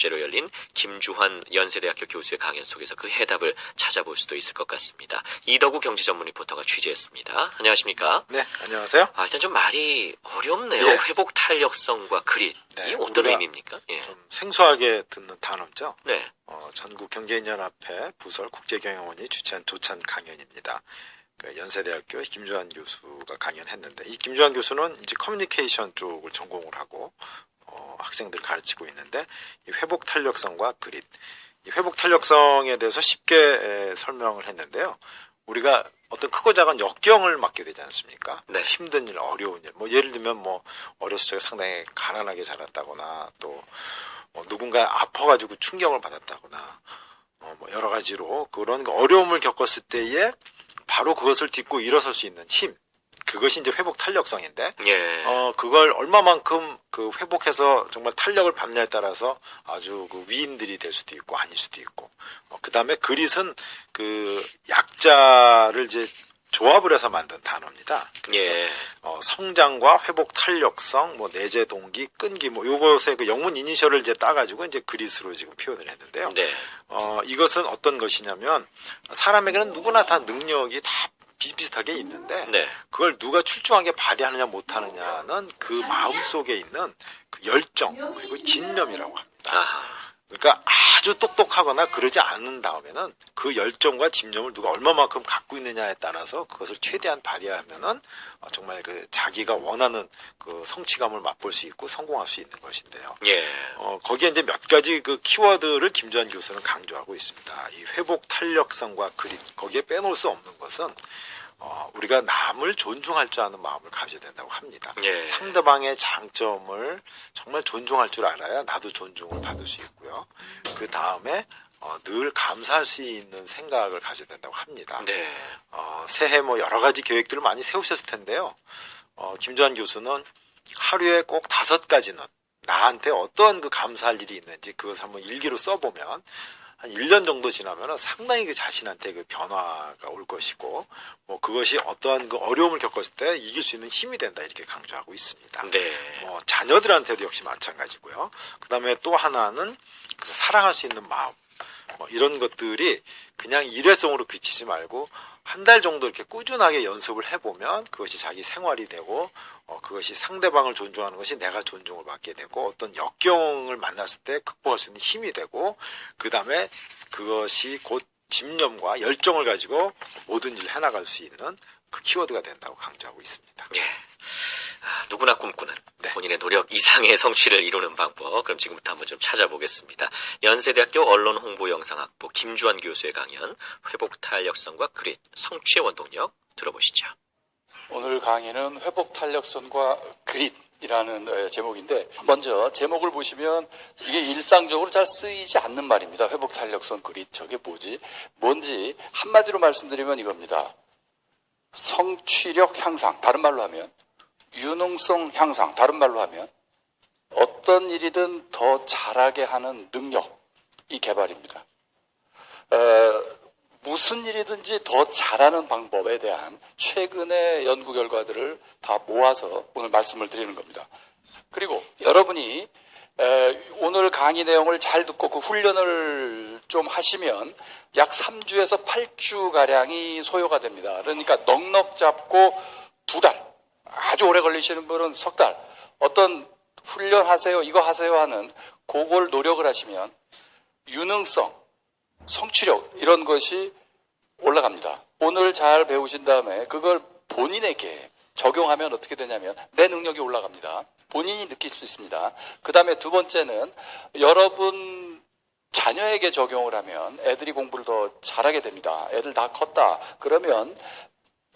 주제로 열린 김주환 연세대학교 교수의 강연 속에서 그 해답을 찾아볼 수도 있을 것 같습니다. 이덕우 경제전문 리포터가 취재했습니다. 안녕하십니까? 네, 안녕하세요. 일단 좀 말이 어렵네요. 예. 회복 탄력성과 그릿. 네, 이게 어떤 의미입니까? 예. 좀 생소하게 듣는 단어죠. 네. 전국경제인연합회 부설 국제경영원이 주최한 조찬 강연입니다. 연세대학교 김주환 교수가 강연했는데, 이 김주환 교수는 이제 커뮤니케이션 쪽을 전공을 하고 학생들을 가르치고 있는데, 이 회복 탄력성과 그릿, 이 회복 탄력성에 대해서 쉽게 설명을 했는데요. 우리가 어떤 크고 작은 역경을 맞게 되지 않습니까? 네. 힘든 일, 어려운 일. 예를 들면 어렸을 적에 상당히 가난하게 자랐다거나, 또 누군가 아파가지고 충격을 받았다거나, 여러 가지로 그런 어려움을 겪었을 때에 바로 그것을 딛고 일어설 수 있는 힘. 그것이 이제 회복 탄력성인데, 예. 그걸 얼마만큼 회복해서 정말 탄력을 받냐에 따라서 아주 위인들이 될 수도 있고 아닐 수도 있고, 그 다음에 그릿은 약자를 이제 조합을 해서 만든 단어입니다. 그래서 예. 성장과 회복 탄력성, 내재 동기, 끈기, 요것의 영문 이니셜을 이제 따가지고 이제 그릿으로 지금 표현을 했는데요. 네. 이것은 어떤 것이냐면, 사람에게는 누구나 다 능력이 다 비슷비슷하게 있는데, 네. 그걸 누가 출중하게 발휘하느냐 못하느냐는 그 마음 속에 있는 그 열정, 그리고 진념이라고 합니다. 아하. 그러니까 아주 똑똑하거나 그러지 않은 다음에는 그 열정과 집념을 누가 얼마만큼 갖고 있느냐에 따라서 그것을 최대한 발휘하면은 정말 자기가 원하는 그 성취감을 맛볼 수 있고 성공할 수 있는 것인데요. 예. 거기에 이제 몇 가지 키워드를 김주환 교수는 강조하고 있습니다. 이 회복 탄력성과 그릿, 거기에 빼놓을 수 없는 것은 우리가 남을 존중할 줄 아는 마음을 가져야 된다고 합니다. 예. 상대방의 장점을 정말 존중할 줄 알아야 나도 존중을 받을 수 있고요. 그 다음에 늘 감사할 수 있는 생각을 가져야 된다고 합니다. 네. 새해 여러 가지 계획들을 많이 세우셨을 텐데요. 김주환 교수는 하루에 꼭 5가지는 나한테 어떤 감사할 일이 있는지 그것을 한번 일기로 써보면 한 1년 정도 지나면 상당히 자신한테 변화가 올 것이고, 그것이 어떠한 어려움을 겪었을 때 이길 수 있는 힘이 된다, 이렇게 강조하고 있습니다. 네. 자녀들한테도 역시 마찬가지고요. 그 다음에 또 하나는 사랑할 수 있는 마음. 이런 것들이 그냥 일회성으로 그치지 말고 한 달 정도 이렇게 꾸준하게 연습을 해보면 그것이 자기 생활이 되고, 그것이 상대방을 존중하는 것이 내가 존중을 받게 되고, 어떤 역경을 만났을 때 극복할 수 있는 힘이 되고, 그 다음에 그것이 곧 집념과 열정을 가지고 모든 일을 해나갈 수 있는 그 키워드가 된다고 강조하고 있습니다. 예. 누구나 꿈꾸는 네. 본인의 노력 이상의 성취를 이루는 방법. 그럼 지금부터 한번 좀 찾아보겠습니다. 연세대학교 언론홍보영상학부 김주환 교수의 강연, 회복 탄력성과 그릿, 성취의 원동력 들어보시죠. 오늘 강의는 회복 탄력성과 그릿이라는 제목인데, 먼저 제목을 보시면 이게 일상적으로 잘 쓰이지 않는 말입니다. 회복 탄력성 그릿, 저게 뭔지 한마디로 말씀드리면 이겁니다. 성취력 향상, 다른 말로 하면 유능성 향상, 다른 말로 하면 어떤 일이든 더 잘하게 하는 능력이 개발입니다. 무슨 일이든지 더 잘하는 방법에 대한 최근의 연구 결과들을 다 모아서 오늘 말씀을 드리는 겁니다. 그리고 여러분이 오늘 강의 내용을 잘 듣고 그 훈련을 좀 하시면 약 3주에서 8주가량이 소요가 됩니다. 그러니까 넉넉 잡고 2달, 아주 오래 걸리시는 분은 3달, 어떤 훈련하세요, 이거 하세요 하는 그걸 노력을 하시면 유능성, 성취력 이런 것이 올라갑니다. 오늘 잘 배우신 다음에 그걸 본인에게 적용하면 어떻게 되냐면 내 능력이 올라갑니다. 본인이 느낄 수 있습니다. 그 다음에 두 번째는 여러분 자녀에게 적용을 하면 애들이 공부를 더 잘하게 됩니다. 애들 다 컸다. 그러면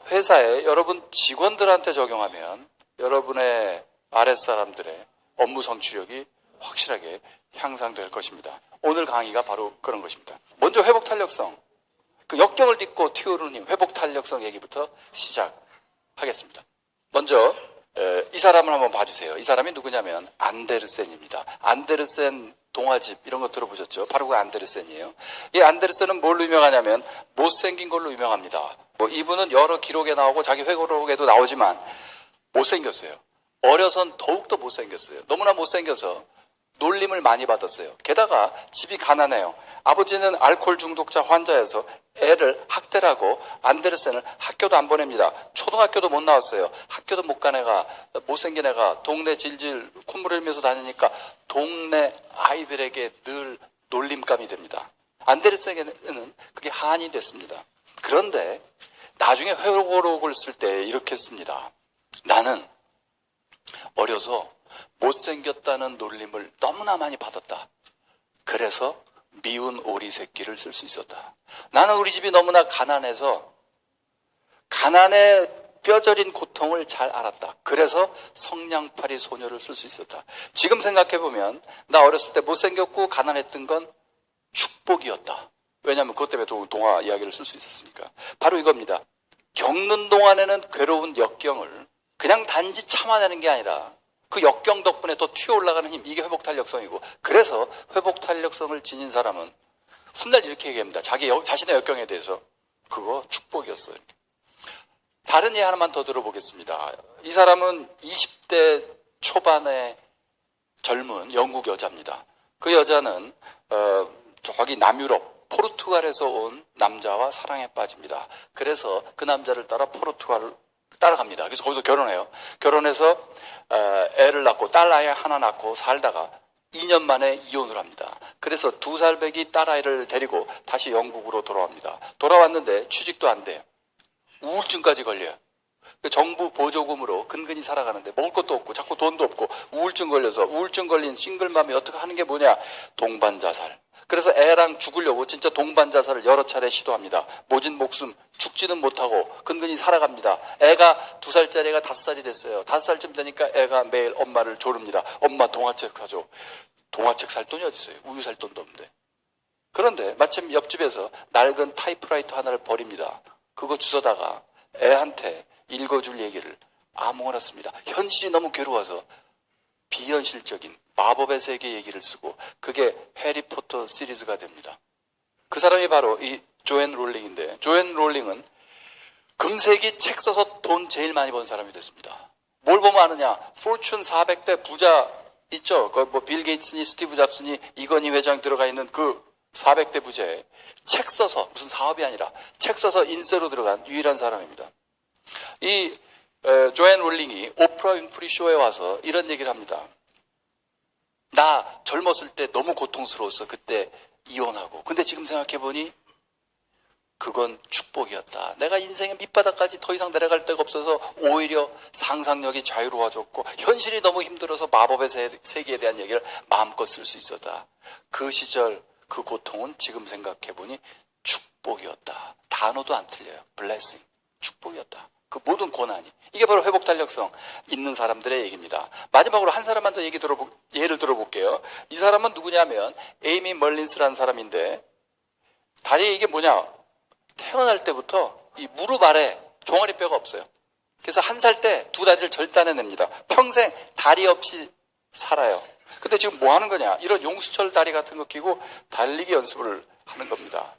회사에 여러분 직원들한테 적용하면 여러분의 아랫사람들의 업무 성취력이 확실하게 향상될 것입니다. 오늘 강의가 바로 그런 것입니다. 먼저 회복 탄력성, 그 역경을 딛고 튀어오르는 힘, 회복 탄력성 얘기부터 시작하겠습니다. 먼저 이 사람을 한번 봐주세요. 이 사람이 누구냐면 안데르센입니다. 안데르센 동화집 이런 거 들어보셨죠? 바로 그 안데르센이에요. 이 안데르센은 뭘로 유명하냐면 못생긴 걸로 유명합니다. 이분은 여러 기록에 나오고 자기 회고록에도 나오지만 못생겼어요. 어려선 더욱더 못생겼어요. 너무나 못생겨서 놀림을 많이 받았어요. 게다가 집이 가난해요. 아버지는 알코올 중독자 환자여서 애를 학대를 하고 안데르센을 학교도 안 보냅니다. 초등학교도 못 나왔어요. 학교도 못 간 애가, 못생긴 애가 동네 질질 콧물 흘리면서 다니니까 동네 아이들에게 늘 놀림감이 됩니다. 안데르센에는 그게 한이 됐습니다. 그런데 나중에 회고록을 쓸 때 이렇게 씁니다. 나는 어려서 못생겼다는 놀림을 너무나 많이 받았다. 그래서 미운 오리 새끼를 쓸 수 있었다. 나는 우리 집이 너무나 가난해서 가난의 뼈저린 고통을 잘 알았다. 그래서 성냥팔이 소녀를 쓸 수 있었다. 지금 생각해보면 나 어렸을 때 못생겼고 가난했던 건 축복이었다. 왜냐하면 그것 때문에 동화 이야기를 쓸 수 있었으니까. 바로 이겁니다. 겪는 동안에는 괴로운 역경을 그냥 단지 참아내는 게 아니라 그 역경 덕분에 또 튀어 올라가는 힘, 이게 회복탄력성이고, 그래서 회복탄력성을 지닌 사람은 훗날 이렇게 얘기합니다. 자신의 역경에 대해서. 그거 축복이었어요. 다른 예 하나만 더 들어보겠습니다. 이 사람은 20대 초반의 젊은 영국 여자입니다. 그 여자는 저기 남유럽 포르투갈에서 온 남자와 사랑에 빠집니다. 그래서 그 남자를 따라 포르투갈을 따라갑니다. 그래서 거기서 결혼해요. 결혼해서 애를 낳고 딸 아이 하나 낳고 살다가 2년 만에 이혼을 합니다. 그래서 2살 배기 딸아이를 데리고 다시 영국으로 돌아옵니다. 돌아왔는데 취직도 안 돼요. 우울증까지 걸려요. 정부 보조금으로 근근히 살아가는데 먹을 것도 없고 자꾸 돈도 없고 우울증 걸려서 우울증 걸린 싱글맘이 어떻게 하는 게 뭐냐? 동반자살. 그래서 애랑 죽으려고 진짜 동반자살을 여러 차례 시도합니다. 모진 목숨 죽지는 못하고 근근히 살아갑니다. 애가 2살짜리 애가 5살이 됐어요. 5살쯤 되니까 애가 매일 엄마를 조릅니다. 엄마 동화책 사줘. 동화책 살 돈이 어디 있어요? 우유 살 돈도 없는데. 그런데 마침 옆집에서 낡은 타이프라이터 하나를 버립니다. 그거 주워다가 애한테 읽어줄 얘기를 아무거나 씁니다. 현실이 너무 괴로워서 비현실적인 마법의 세계 얘기를 쓰고 그게 해리포터 시리즈가 됩니다. 그 사람이 바로 이 조앤 롤링인데, 조앤 롤링은 금세기 책 써서 돈 제일 많이 번 사람이 됐습니다. 뭘 보면 아느냐? 포춘 400대 부자 있죠? 빌 게이츠니 스티브 잡스니 이건희 회장 들어가 있는 그 400대 부자에 책 써서, 무슨 사업이 아니라 책 써서 인세로 들어간 유일한 사람입니다. 이 조앤 롤링이 오프라 윈프리 쇼에 와서 이런 얘기를 합니다. 나 젊었을 때 너무 고통스러웠어. 그때 이혼하고. 근데 지금 생각해보니 그건 축복이었다. 내가 인생의 밑바닥까지 더 이상 내려갈 데가 없어서 오히려 상상력이 자유로워졌고 현실이 너무 힘들어서 마법의 세계에 대한 얘기를 마음껏 쓸 수 있었다. 그 시절 그 고통은 지금 생각해보니 축복이었다. 단어도 안 틀려요. blessing. 축복이었다. 그 모든 고난이. 이게 바로 회복탄력성 있는 사람들의 얘기입니다. 마지막으로 한 사람만 더 예를 들어볼게요. 이 사람은 누구냐면 에이미 멀린스라는 사람인데, 다리에 이게 뭐냐? 태어날 때부터 이 무릎 아래 종아리뼈가 없어요. 그래서 1살 때 2다리를 절단해냅니다. 평생 다리 없이 살아요. 근데 지금 뭐 하는 거냐? 이런 용수철 다리 같은 거 끼고 달리기 연습을 하는 겁니다.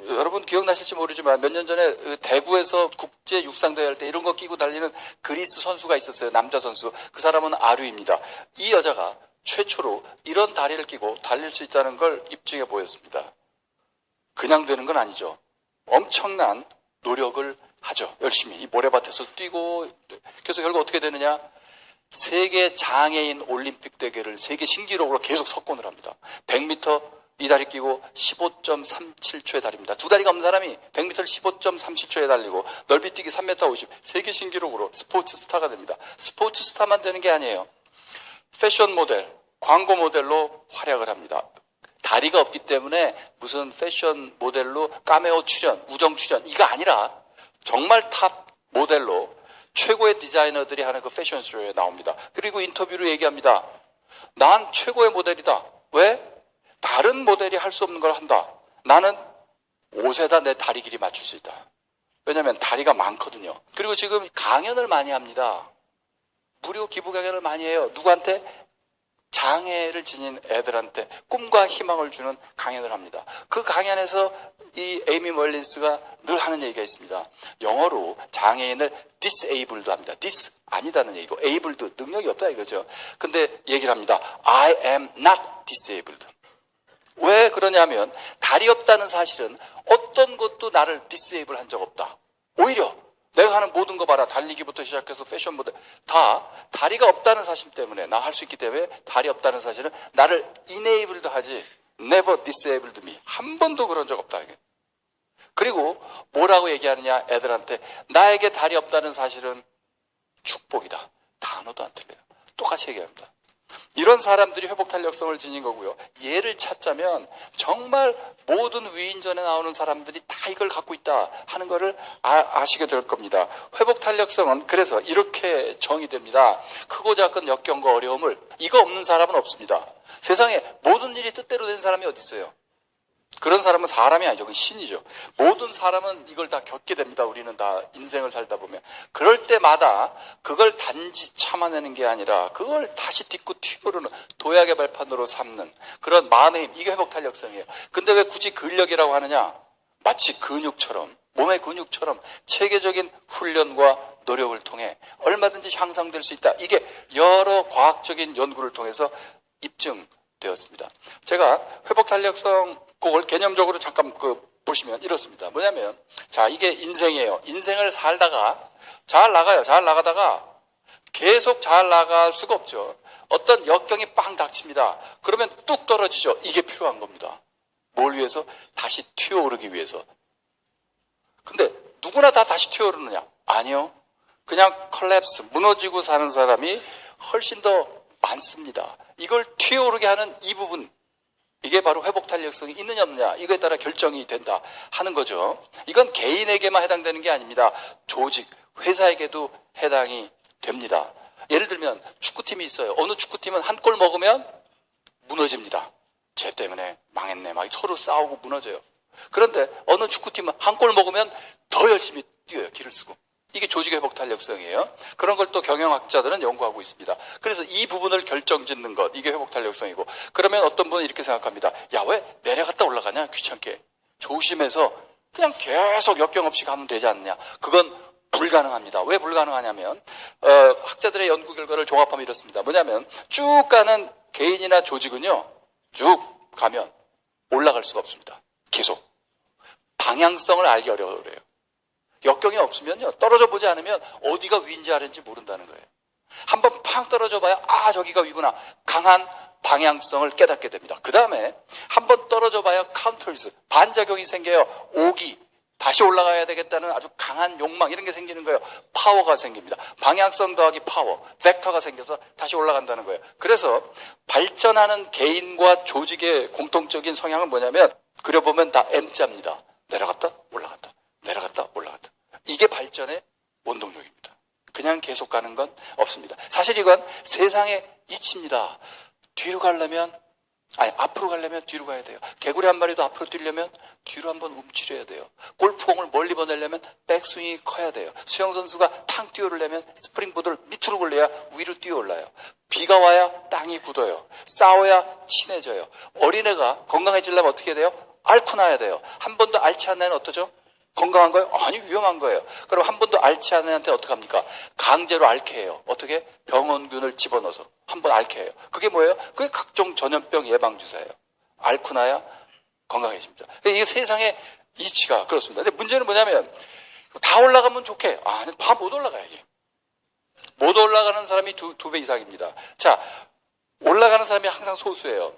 여러분 기억나실지 모르지만 몇 년 전에 대구에서 국제 육상대회 할 때 이런 거 끼고 달리는 그리스 선수가 있었어요. 남자 선수. 그 사람은 아류입니다. 이 여자가 최초로 이런 다리를 끼고 달릴 수 있다는 걸 입증해 보였습니다. 그냥 되는 건 아니죠. 엄청난 노력을 하죠. 열심히 이 모래밭에서 뛰고. 그래서 결국 어떻게 되느냐? 세계 장애인 올림픽 대회를 세계 신기록으로 계속 석권을 합니다. 100m 이 다리 끼고 15.37초에 달립니다. 2다리가 없는 사람이 100m를 15.37초에 달리고 넓이뛰기 3m 50 세계 신기록으로 스포츠 스타가 됩니다. 스포츠 스타만 되는 게 아니에요. 패션 모델, 광고 모델로 활약을 합니다. 다리가 없기 때문에 무슨 패션 모델로 카메오 출연, 우정 출연 이거 아니라 정말 탑 모델로 최고의 디자이너들이 하는 그 패션쇼에 나옵니다. 그리고 인터뷰로 얘기합니다. 난 최고의 모델이다. 왜? 다른 모델이 할 수 없는 걸 한다. 나는 옷에다 내 다리 길이 맞출 수 있다. 왜냐하면 다리가 많거든요. 그리고 지금 강연을 많이 합니다. 무료 기부 강연을 많이 해요. 누구한테? 장애를 지닌 애들한테 꿈과 희망을 주는 강연을 합니다. 그 강연에서 이 에이미 멀린스가 늘 하는 얘기가 있습니다. 영어로 장애인을 disabled도 합니다. dis 아니다는 얘기고 able도 능력이 없다 이거죠. 근데 얘기를 합니다. I am not disabled. 왜 그러냐면 다리 없다는 사실은 어떤 것도 나를 disable 한 적 없다. 오히려 내가 하는 모든 거 봐라. 달리기부터 시작해서 패션 모델 다 다리가 없다는 사실 때문에 나 할 수 있기 때문에 다리 없다는 사실은 나를 enabled 하지 never disabled me. 한 번도 그런 적 없다. 이게. 그리고 뭐라고 얘기하느냐 애들한테 나에게 다리 없다는 사실은 축복이다. 단어도 안 틀려요. 똑같이 얘기합니다. 이런 사람들이 회복 탄력성을 지닌 거고요. 예를 찾자면 정말 모든 위인전에 나오는 사람들이 다 이걸 갖고 있다 하는 거를 아시게 될 겁니다. 회복 탄력성은 그래서 이렇게 정의됩니다. 크고 작은 역경과 어려움을 이거 없는 사람은 없습니다. 세상에 모든 일이 뜻대로 된 사람이 어디 있어요? 그런 사람은 사람이 아니죠. 그건 신이죠. 모든 사람은 이걸 다 겪게 됩니다. 우리는 다 인생을 살다 보면. 그럴 때마다 그걸 단지 참아내는 게 아니라 그걸 다시 딛고 튀어오르는 도약의 발판으로 삼는 그런 마음의 힘. 이게 회복 탄력성이에요. 근데 왜 굳이 근력이라고 하느냐? 마치 근육처럼 몸의 근육처럼 체계적인 훈련과 노력을 통해 얼마든지 향상될 수 있다. 이게 여러 과학적인 연구를 통해서 입증되었습니다. 제가 회복 탄력성 그걸 개념적으로 잠깐 보시면 이렇습니다. 뭐냐면 자 이게 인생이에요. 인생을 살다가 잘 나가요. 잘 나가다가 계속 잘 나갈 수가 없죠. 어떤 역경이 빵 닥칩니다. 그러면 뚝 떨어지죠. 이게 필요한 겁니다. 뭘 위해서? 다시 튀어오르기 위해서. 근데 누구나 다 다시 튀어오르느냐? 아니요. 그냥 컬랩스, 무너지고 사는 사람이 훨씬 더 많습니다. 이걸 튀어오르게 하는 이 부분, 이게 바로 회복 탄력성이 있느냐 없느냐 이거에 따라 결정이 된다 하는 거죠. 이건 개인에게만 해당되는 게 아닙니다. 조직, 회사에게도 해당이 됩니다. 예를 들면 축구팀이 있어요. 어느 축구팀은 한 골 먹으면 무너집니다. 쟤 때문에 망했네 막 서로 싸우고 무너져요. 그런데 어느 축구팀은 한 골 먹으면 더 열심히 뛰어요. 기를 쓰고. 이게 조직 회복 탄력성이에요. 그런 걸 또 경영학자들은 연구하고 있습니다. 그래서 이 부분을 결정짓는 것, 이게 회복 탄력성이고. 그러면 어떤 분은 이렇게 생각합니다. 야, 왜 내려갔다 올라가냐? 귀찮게. 조심해서 그냥 계속 역경 없이 가면 되지 않느냐? 그건 불가능합니다. 왜 불가능하냐면 학자들의 연구 결과를 종합하면 이렇습니다. 뭐냐면 쭉 가는 개인이나 조직은요. 쭉 가면 올라갈 수가 없습니다. 계속. 방향성을 알기 어려워요. 역경이 없으면요. 떨어져 보지 않으면 어디가 위인지 아래인지 모른다는 거예요. 한번 팡 떨어져 봐야 아 저기가 위구나. 강한 방향성을 깨닫게 됩니다. 그 다음에 한번 떨어져 봐야 카운터리스 반작용이 생겨요. 오기 다시 올라가야 되겠다는 아주 강한 욕망 이런 게 생기는 거예요. 파워가 생깁니다. 방향성 더하기 파워, 벡터가 생겨서 다시 올라간다는 거예요. 그래서 발전하는 개인과 조직의 공통적인 성향은 뭐냐면 그려보면 다 M자입니다. 내려갔다 올라갔다 내려갔다 올라갔다. 이게 발전의 원동력입니다. 그냥 계속 가는 건 없습니다. 사실 이건 세상의 이치입니다. 뒤로 가려면 앞으로 가려면 뒤로 가야 돼요. 개구리 한 마리도 앞으로 뛰려면 뒤로 한번 움츠려야 돼요. 골프공을 멀리 보내려면 백스윙이 커야 돼요. 수영선수가 탕 뛰어오르려면 스프링보드를 밑으로 굴려야 위로 뛰어올라요. 비가 와야 땅이 굳어요. 싸워야 친해져요. 어린애가 건강해지려면 어떻게 돼요? 앓고 나야 돼요. 한 번도 앓지 않는 애는 어떠죠? 건강한 거예요? 아니 위험한 거예요. 그럼 한 번도 앓지 않은 애한테 어떡합니까? 강제로 앓게 해요. 어떻게? 병원균을 집어넣어서 한 번 앓게 해요. 그게 뭐예요? 그게 각종 전염병 예방주사예요. 앓고 나야 건강해집니다. 이게 세상의 이치가 그렇습니다. 근데 문제는 뭐냐면 다 올라가면 좋게. 다 못 올라가요. 이게. 못 올라가는 사람이 두 배 이상입니다. 자, 올라가는 사람이 항상 소수예요.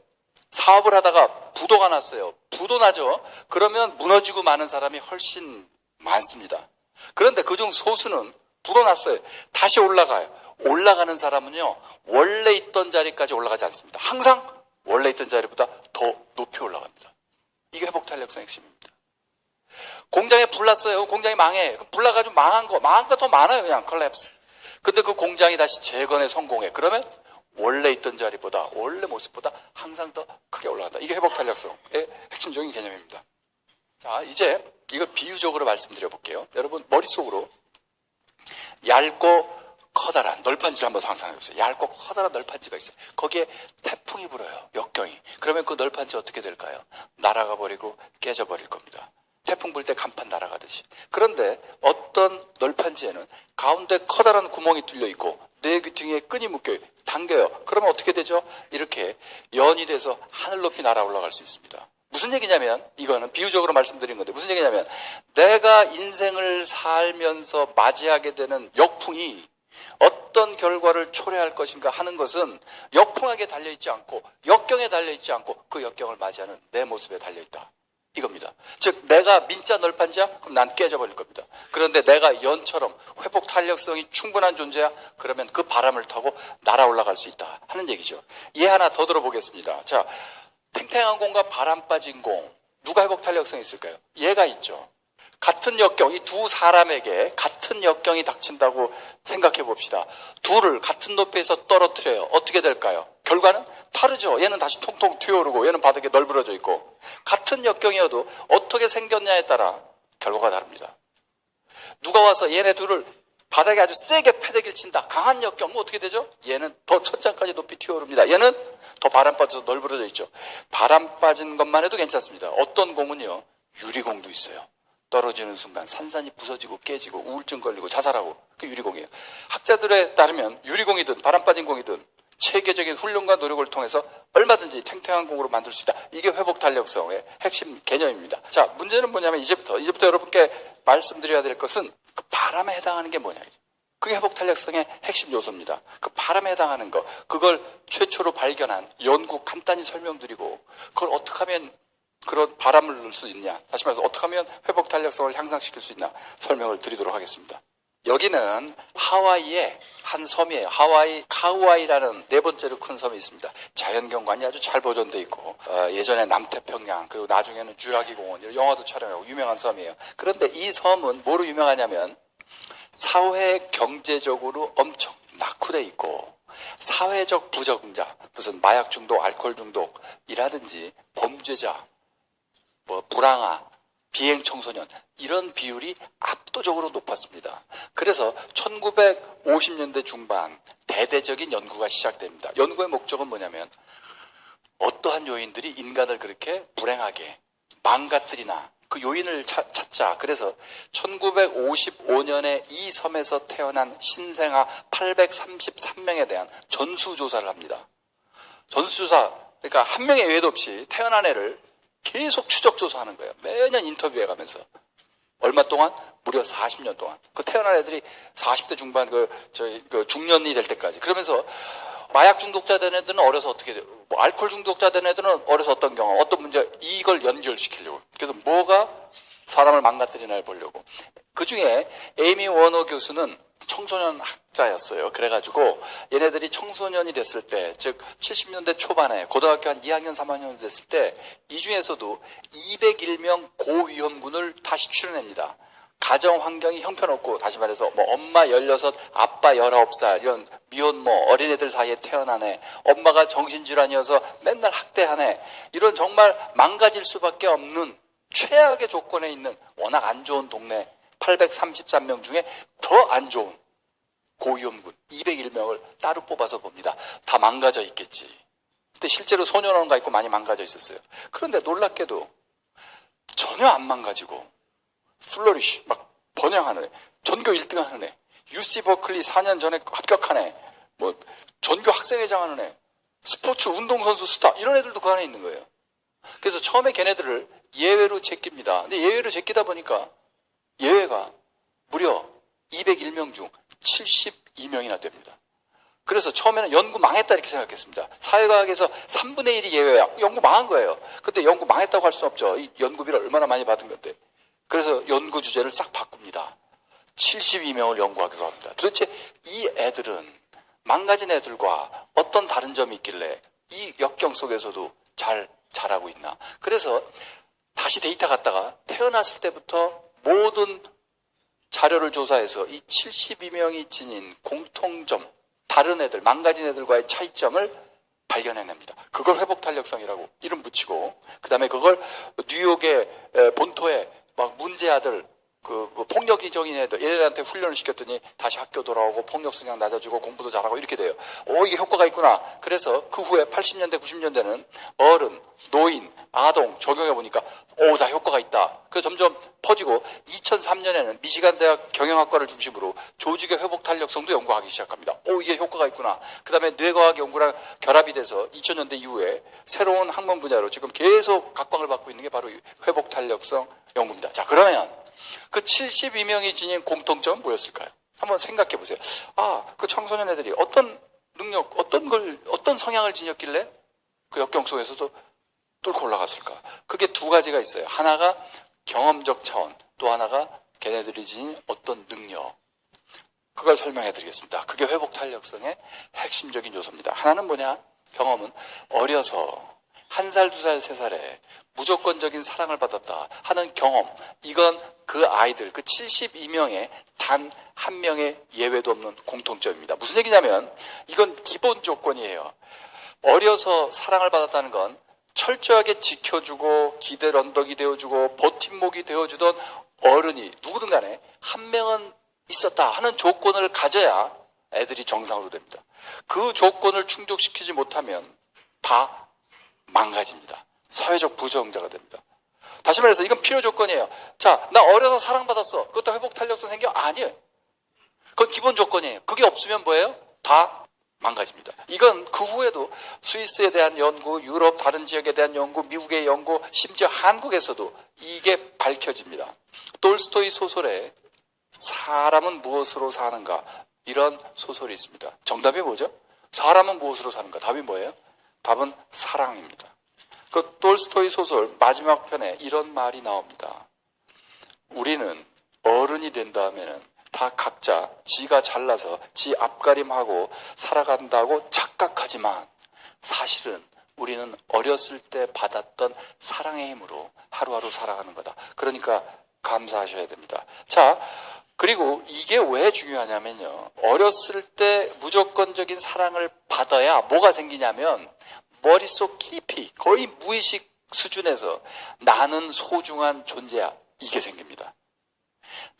사업을 하다가 부도가 났어요. 부도 나죠. 그러면 무너지고 마는 사람이 훨씬 많습니다. 그런데 그중 소수는 부도 났어요. 다시 올라가요. 올라가는 사람은요. 원래 있던 자리까지 올라가지 않습니다. 항상 원래 있던 자리보다 더 높이 올라갑니다. 이게 회복 탄력성 핵심입니다. 공장에 불 났어요. 공장이 망해. 불 나가지고 망한 거 더 많아요. 그냥 컬랩스. 근데 그 공장이 다시 재건에 성공해. 그러면 원래 있던 자리보다 원래 모습보다 항상 더 크게 올라간다. 이게 회복 탄력성의 핵심적인 개념입니다. 자, 이제 이걸 비유적으로 말씀드려 볼게요. 여러분 머릿속으로 얇고 커다란 널판지를 한번 상상해 보세요. 얇고 커다란 널판지가 있어요. 거기에 태풍이 불어요. 역경이. 그러면 그 널판지 어떻게 될까요? 날아가 버리고 깨져 버릴 겁니다. 태풍 불 때 간판 날아가듯이. 그런데 어떤 널판지에는 가운데 커다란 구멍이 뚫려 있고 뇌 귀퉁이에 끈이 묶여 당겨요. 그러면 어떻게 되죠? 이렇게 연이 돼서 하늘 높이 날아 올라갈 수 있습니다. 무슨 얘기냐면, 이거는 비유적으로 말씀드린 건데, 무슨 얘기냐면, 내가 인생을 살면서 맞이하게 되는 역풍이 어떤 결과를 초래할 것인가 하는 것은 역풍하게 달려있지 않고, 역경에 달려있지 않고, 그 역경을 맞이하는 내 모습에 달려있다. 이겁니다. 즉, 내가 민자 널판지야? 그럼 난 깨져버릴 겁니다. 그런데 내가 연처럼 회복 탄력성이 충분한 존재야? 그러면 그 바람을 타고 날아 올라갈 수 있다 하는 얘기죠. 예 하나 더 들어보겠습니다. 자, 탱탱한 공과 바람 빠진 공, 누가 회복 탄력성이 있을까요? 얘가 있죠. 같은 역경, 이 두 사람에게 같은 역경이 닥친다고 생각해 봅시다. 둘을 같은 높이에서 떨어뜨려요. 어떻게 될까요? 결과는 다르죠. 얘는 다시 통통 튀어오르고 얘는 바닥에 널브러져 있고. 같은 역경이어도 어떻게 생겼냐에 따라 결과가 다릅니다. 누가 와서 얘네 둘을 바닥에 아주 세게 패대기를 친다. 강한 역경은 어떻게 되죠? 얘는 더 천장까지 높이 튀어오릅니다. 얘는 더 바람 빠져서 널브러져 있죠. 바람 빠진 것만 해도 괜찮습니다. 어떤 공은요, 유리공도 있어요. 떨어지는 순간 산산이 부서지고 깨지고 우울증 걸리고 자살하고, 그게 유리공이에요. 학자들에 따르면 유리공이든 바람 빠진 공이든 체계적인 훈련과 노력을 통해서 얼마든지 탱탱한 공으로 만들 수 있다. 이게 회복 탄력성의 핵심 개념입니다. 자, 문제는 뭐냐면 이제부터 여러분께 말씀드려야 될 것은 그 바람에 해당하는 게 뭐냐. 그게 회복 탄력성의 핵심 요소입니다. 그 바람에 해당하는 거, 그걸 최초로 발견한 연구 간단히 설명드리고, 그걸 어떻게 하면 그런 바람을 넣을 수 있냐, 다시 말해서 어떻게 하면 회복 탄력성을 향상시킬 수 있나 설명을 드리도록 하겠습니다. 여기는 하와이의 한 섬이에요. 하와이 카우아이라는 네 번째로 큰 섬이 있습니다. 자연경관이 아주 잘 보존되어 있고, 예전에 남태평양, 그리고 나중에는 쥬라기 공원, 이런 영화도 촬영하고 유명한 섬이에요. 그런데 이 섬은 뭐로 유명하냐면 사회 경제적으로 엄청 낙후돼 있고, 사회적 부적응자, 무슨 마약 중독, 알코올 중독이라든지 범죄자, 불황아, 비행 청소년, 이런 비율이 압도적으로 높았습니다. 그래서 1950년대 중반 대대적인 연구가 시작됩니다. 연구의 목적은 뭐냐면 어떠한 요인들이 인간을 그렇게 불행하게 망가뜨리나, 그 요인을 찾자. 그래서 1955년에 이 섬에서 태어난 신생아 833명에 대한 전수조사를 합니다. 전수조사, 그러니까 한 명의 예외도 없이 태어난 애를 계속 추적조사하는 거예요. 매년 인터뷰해가면서. 얼마 동안? 무려 40년 동안. 그 태어난 애들이 40대 중반, 중년이 될 때까지. 그러면서 마약 중독자 된 애들은 어려서 어떻게 돼요? 알코올 중독자 된 애들은 어려서 어떤 경우, 어떤 문제, 이걸 연결시키려고. 그래서 뭐가 사람을 망가뜨리나를 보려고. 그 중에 에이미 워너 교수는 청소년 학자였어요. 그래가지고 얘네들이 청소년이 됐을 때, 즉 70년대 초반에 고등학교 한 2학년, 3학년 됐을 때 이 중에서도 201명 고위험군을 다시 추려냅니다. 가정 환경이 형편없고, 다시 말해서 엄마 16, 아빠 19살 이런 미혼모 어린애들 사이에 태어난 애, 엄마가 정신질환이어서 맨날 학대한 애, 이런 정말 망가질 수밖에 없는 최악의 조건에 있는 워낙 안 좋은 동네 833명 중에 더 안 좋은 고위험군 201명을 따로 뽑아서 봅니다. 다 망가져 있겠지. 근데 실제로 소년원가 있고 많이 망가져 있었어요. 그런데 놀랍게도 전혀 안 망가지고 플러리쉬, 막 번영하는 애, 전교 1등 하는 애, UC 버클리 4년 전에 합격한 애, 전교 학생회장 하는 애, 스포츠 운동선수 스타, 이런 애들도 그 안에 있는 거예요. 그래서 처음에 걔네들을 예외로 제낍니다. 근데 예외로 제끼다 보니까 예외가 무려 201명 중 72명이나 됩니다. 그래서 처음에는 연구 망했다 이렇게 생각했습니다. 사회과학에서 3분의 1이 예외야. 연구 망한 거예요. 근데 연구 망했다고 할 수 없죠. 이 연구비를 얼마나 많이 받은 건데. 그래서 연구 주제를 싹 바꿉니다. 72명을 연구하기로 합니다. 도대체 이 애들은 망가진 애들과 어떤 다른 점이 있길래 이 역경 속에서도 잘 자라고 있나. 그래서 다시 데이터 갖다가 태어났을 때부터 모든 자료를 조사해서 이 72명이 지닌 공통점, 다른 애들, 망가진 애들과의 차이점을 발견해냅니다. 그걸 회복 탄력성이라고 이름 붙이고, 그 다음에 그걸 뉴욕의 본토에 막 문제 아들, 뭐 폭력적인 애들, 얘네들한테 훈련을 시켰더니 다시 학교 돌아오고 폭력 성향 낮아지고 공부도 잘하고 이렇게 돼요. 이게 효과가 있구나. 그래서 그 후에 80년대, 90년대는 어른, 노인, 아동 적용해 보니까 다 효과가 있다. 그래서 점점 퍼지고 2003년에는 미시간 대학 경영학과를 중심으로 조직의 회복 탄력성도 연구하기 시작합니다. 이게 효과가 있구나. 그 다음에 뇌과학 연구랑 결합이 돼서 2000년대 이후에 새로운 학문 분야로 지금 계속 각광을 받고 있는 게 바로 이 회복 탄력성 연구입니다. 자, 그러면 그 72명이 지닌 공통점은 뭐였을까요? 한번 생각해 보세요. 그 청소년 애들이 어떤 능력, 어떤 성향을 지녔길래 그 역경 속에서도 뚫고 올라갔을까? 그게 두 가지가 있어요. 하나가 경험적 차원, 또 하나가 걔네들이 지닌 어떤 능력. 그걸 설명해 드리겠습니다. 그게 회복 탄력성의 핵심적인 요소입니다. 하나는 뭐냐? 경험은 어려서 1살, 2살, 3살에 무조건적인 사랑을 받았다 하는 경험. 이건 그 아이들, 그 72명의 단 한 명의 예외도 없는 공통점입니다. 무슨 얘기냐면 이건 기본 조건이에요. 어려서 사랑을 받았다는 건 철저하게 지켜주고 기댈 언덕이 되어주고 버팀목이 되어주던 어른이 누구든 간에 한 명은 있었다 하는 조건을 가져야 애들이 정상으로 됩니다. 그 조건을 충족시키지 못하면 다 망가집니다. 사회적 부정자가 됩니다. 다시 말해서 이건 필요 조건이에요. 자, 나 어려서 사랑받았어. 그것도 회복 탄력성 생겨? 아니에요. 그건 기본 조건이에요. 그게 없으면 뭐예요? 다 망가집니다. 이건 그 후에도 스위스에 대한 연구, 유럽 다른 지역에 대한 연구, 미국의 연구, 심지어 한국에서도 이게 밝혀집니다. 톨스토이 소설에 사람은 무엇으로 사는가 이런 소설이 있습니다. 정답이 뭐죠? 사람은 무엇으로 사는가? 답이 뭐예요? 답은 사랑입니다. 그 톨스토이 소설 마지막 편에 이런 말이 나옵니다. 우리는 어른이 된 다음에는 다 각자 지가 잘나서 지 앞가림하고 살아간다고 착각하지만 사실은 우리는 어렸을 때 받았던 사랑의 힘으로 하루하루 살아가는 거다. 그러니까 감사하셔야 됩니다. 자, 그리고 이게 왜 중요하냐면요. 어렸을 때 무조건적인 사랑을 받아야 뭐가 생기냐면 머릿속 깊이 거의 무의식 수준에서 나는 소중한 존재야. 이게 생깁니다.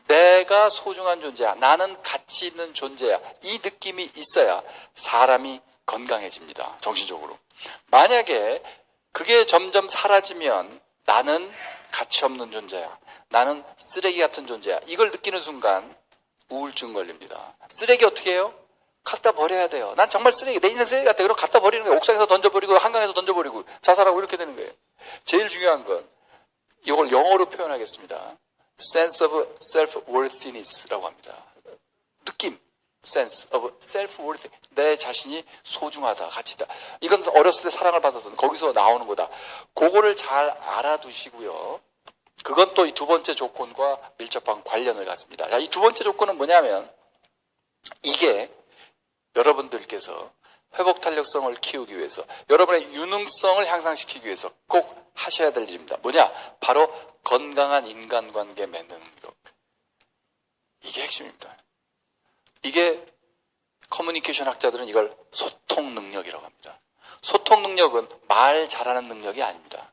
내가 소중한 존재야. 나는 가치 있는 존재야. 이 느낌이 있어야 사람이 건강해집니다. 정신적으로. 만약에 그게 점점 사라지면 나는 가치 없는 존재야. 나는 쓰레기 같은 존재야. 이걸 느끼는 순간 우울증 걸립니다. 쓰레기 어떻게 해요? 갖다 버려야 돼요. 난 정말 쓰레기, 내 인생 쓰레기 같아. 그럼 갖다 버리는 거예요. 옥상에서 던져버리고 한강에서 던져버리고 자살하고 이렇게 되는 거예요. 제일 중요한 건 이걸 영어로 표현하겠습니다. sense of self-worthiness라고 합니다. 느낌, sense of self-worth. 내 자신이 소중하다, 가치다. 이건 어렸을 때 사랑을 받았던 거기서 나오는 거다. 그거를 잘 알아두시고요. 그것도 이 두 번째 조건과 밀접한 관련을 갖습니다. 자, 이 두 번째 조건은 뭐냐면 이게 여러분들께서 회복 탄력성을 키우기 위해서 여러분의 유능성을 향상시키기 위해서 꼭 하셔야 될 일입니다. 뭐냐? 바로 건강한 인간관계 맺는 것. 이게 핵심입니다. 이게 커뮤니케이션 학자들은 이걸 소통 능력이라고 합니다. 소통 능력은 말 잘하는 능력이 아닙니다.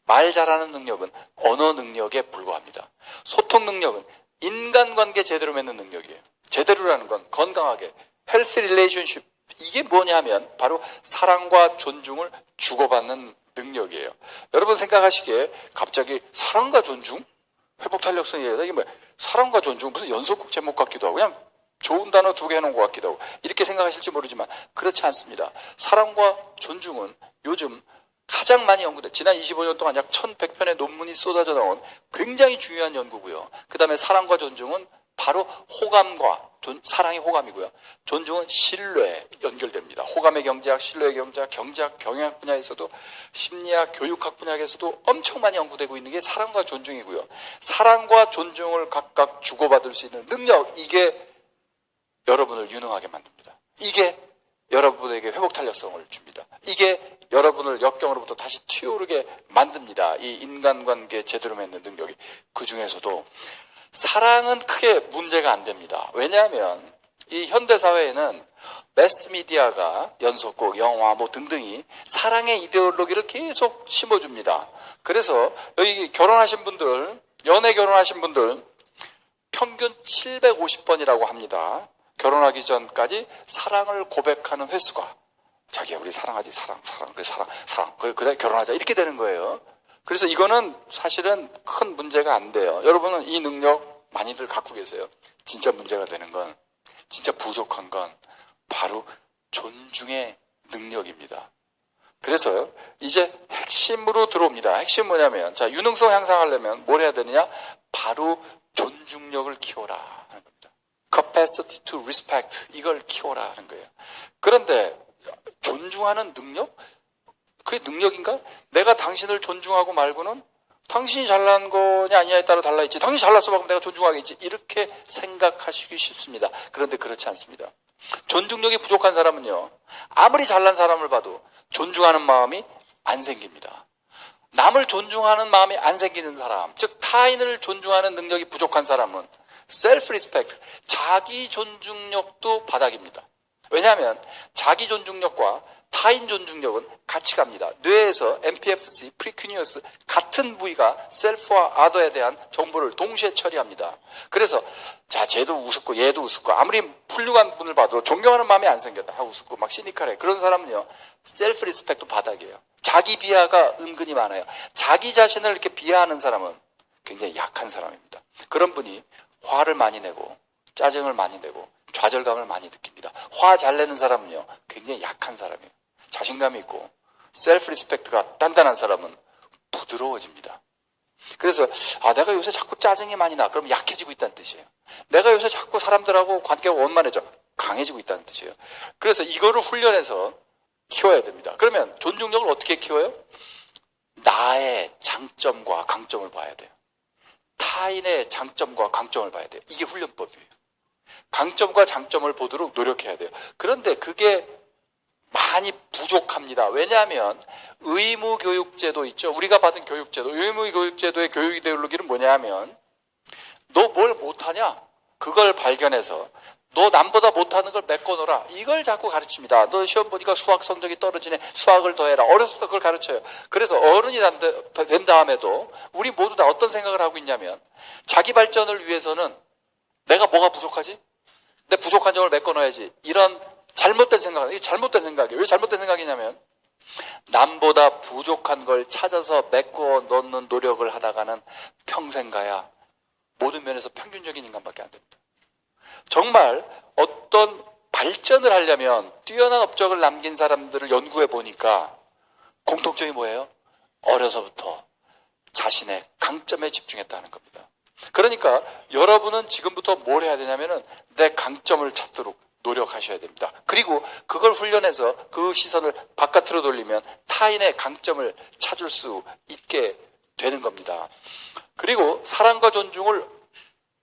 말 잘하는 능력은 언어 능력에 불과합니다. 소통 능력은 인간관계 제대로 맺는 능력이에요. 제대로라는 건 건강하게 헬스 릴레이션십. 이게 뭐냐면 바로 사랑과 존중을 주고받는 능력이에요. 여러분 생각하시기에 갑자기 사랑과 존중? 회복 탄력성이에요. 이게 뭐야? 사랑과 존중 무슨 연속곡 제목 같기도 하고 그냥 좋은 단어 두 개 해놓은 것 같기도 하고 이렇게 생각하실지 모르지만 그렇지 않습니다. 사랑과 존중은 요즘 가장 많이 연구돼. 지난 25년 동안 약 1100편의 논문이 쏟아져 나온 굉장히 중요한 연구고요. 그 다음에 사랑과 존중은 바로 호감과 사랑이 호감이고요. 존중은 신뢰에 연결됩니다. 호감의 경제학, 신뢰의 경제학, 경제학, 경영학 분야에서도 심리학, 교육학 분야에서도 엄청 많이 연구되고 있는 게 사랑과 존중이고요. 사랑과 존중을 각각 주고받을 수 있는 능력, 이게 여러분을 유능하게 만듭니다. 이게 여러분에게 회복 탄력성을 줍니다. 이게 여러분을 역경으로부터 다시 튀어오르게 만듭니다. 이 인간관계 제대로 맺는 능력이. 그 중에서도 사랑은 크게 문제가 안 됩니다. 왜냐하면 이 현대사회에는 매스미디어가 연속곡, 영화 뭐 등등이 사랑의 이데올로기를 계속 심어줍니다. 그래서 여기 결혼하신 분들, 연애 결혼하신 분들 평균 750번이라고 합니다. 결혼하기 전까지 사랑을 고백하는 횟수가. 자기야, 우리 사랑하지, 사랑. 그래, 결혼하자. 이렇게 되는 거예요. 그래서 이거는 사실은 큰 문제가 안 돼요. 여러분은 이 능력 많이들 갖고 계세요. 진짜 문제가 되는 건, 진짜 부족한 건 바로 존중의 능력입니다. 그래서 이제 핵심으로 들어옵니다. 핵심 뭐냐면, 자, 유능성 향상하려면 뭘 해야 되느냐? 바로 존중력을 키워라 하는 겁니다. Capacity to respect, 이걸 키워라 하는 거예요. 그런데 존중하는 능력? 그게 능력인가? 내가 당신을 존중하고 말고는 당신이 잘난 거냐 아니냐에 따라 달라있지. 당신이 잘났어 그럼 내가 존중하겠지. 이렇게 생각하시기 쉽습니다. 그런데 그렇지 않습니다. 존중력이 부족한 사람은요, 아무리 잘난 사람을 봐도 존중하는 마음이 안 생깁니다. 남을 존중하는 마음이 안 생기는 사람, 즉 타인을 존중하는 능력이 부족한 사람은 셀프 리스펙트, 자기 존중력도 바닥입니다. 왜냐하면 자기 존중력과 타인 존중력은 같이 갑니다. 뇌에서 MPFC, 프리큐니어스 같은 부위가 셀프와 아더에 대한 정보를 동시에 처리합니다. 그래서 자, 쟤도 우습고 얘도 우습고 아무리 훌륭한 분을 봐도 존경하는 마음이 안 생겼다. 우습고 막 시니컬해. 그런 사람은요, 셀프 리스펙트 바닥이에요. 자기 비하가 은근히 많아요. 자기 자신을 이렇게 비하하는 사람은 굉장히 약한 사람입니다. 그런 분이 화를 많이 내고 짜증을 많이 내고 좌절감을 많이 느낍니다. 화 잘 내는 사람은요, 굉장히 약한 사람이에요. 자신감이 있고 셀프 리스펙트가 단단한 사람은 부드러워집니다. 그래서 내가 요새 자꾸 짜증이 많이 나. 그럼 약해지고 있다는 뜻이에요. 내가 요새 자꾸 사람들하고 관계가 원만해져. 강해지고 있다는 뜻이에요. 그래서 이거를 훈련해서 키워야 됩니다. 그러면 존중력을 어떻게 키워요? 나의 장점과 강점을 봐야 돼요. 타인의 장점과 강점을 봐야 돼요. 이게 훈련법이에요. 강점과 장점을 보도록 노력해야 돼요. 그런데 그게 많이 부족합니다. 왜냐하면 의무교육제도 있죠. 우리가 받은 교육제도, 의무교육제도의 교육 이데올로기는 뭐냐 하면, 너 뭘 못하냐? 그걸 발견해서 너 남보다 못하는 걸 메꿔놓으라. 이걸 자꾸 가르칩니다. 너 시험 보니까 수학 성적이 떨어지네. 수학을 더 해라. 어렸을 때 그걸 가르쳐요. 그래서 어른이 된 다음에도 우리 모두 다 어떤 생각을 하고 있냐면, 자기 발전을 위해서는 내가 뭐가 부족하지? 내 부족한 점을 메꿔놔야지. 이런 잘못된 생각, 이게 잘못된 생각이에요. 왜 잘못된 생각이냐면, 남보다 부족한 걸 찾아서 메꿔 넣는 노력을 하다가는 평생 가야 모든 면에서 평균적인 인간밖에 안 됩니다. 정말 어떤 발전을 하려면 뛰어난 업적을 남긴 사람들을 연구해 보니까 공통점이 뭐예요? 어려서부터 자신의 강점에 집중했다는 겁니다. 그러니까 여러분은 지금부터 뭘 해야 되냐면은 내 강점을 찾도록 노력하셔야 됩니다. 그리고 그걸 훈련해서 그 시선을 바깥으로 돌리면 타인의 강점을 찾을 수 있게 되는 겁니다. 그리고 사랑과 존중을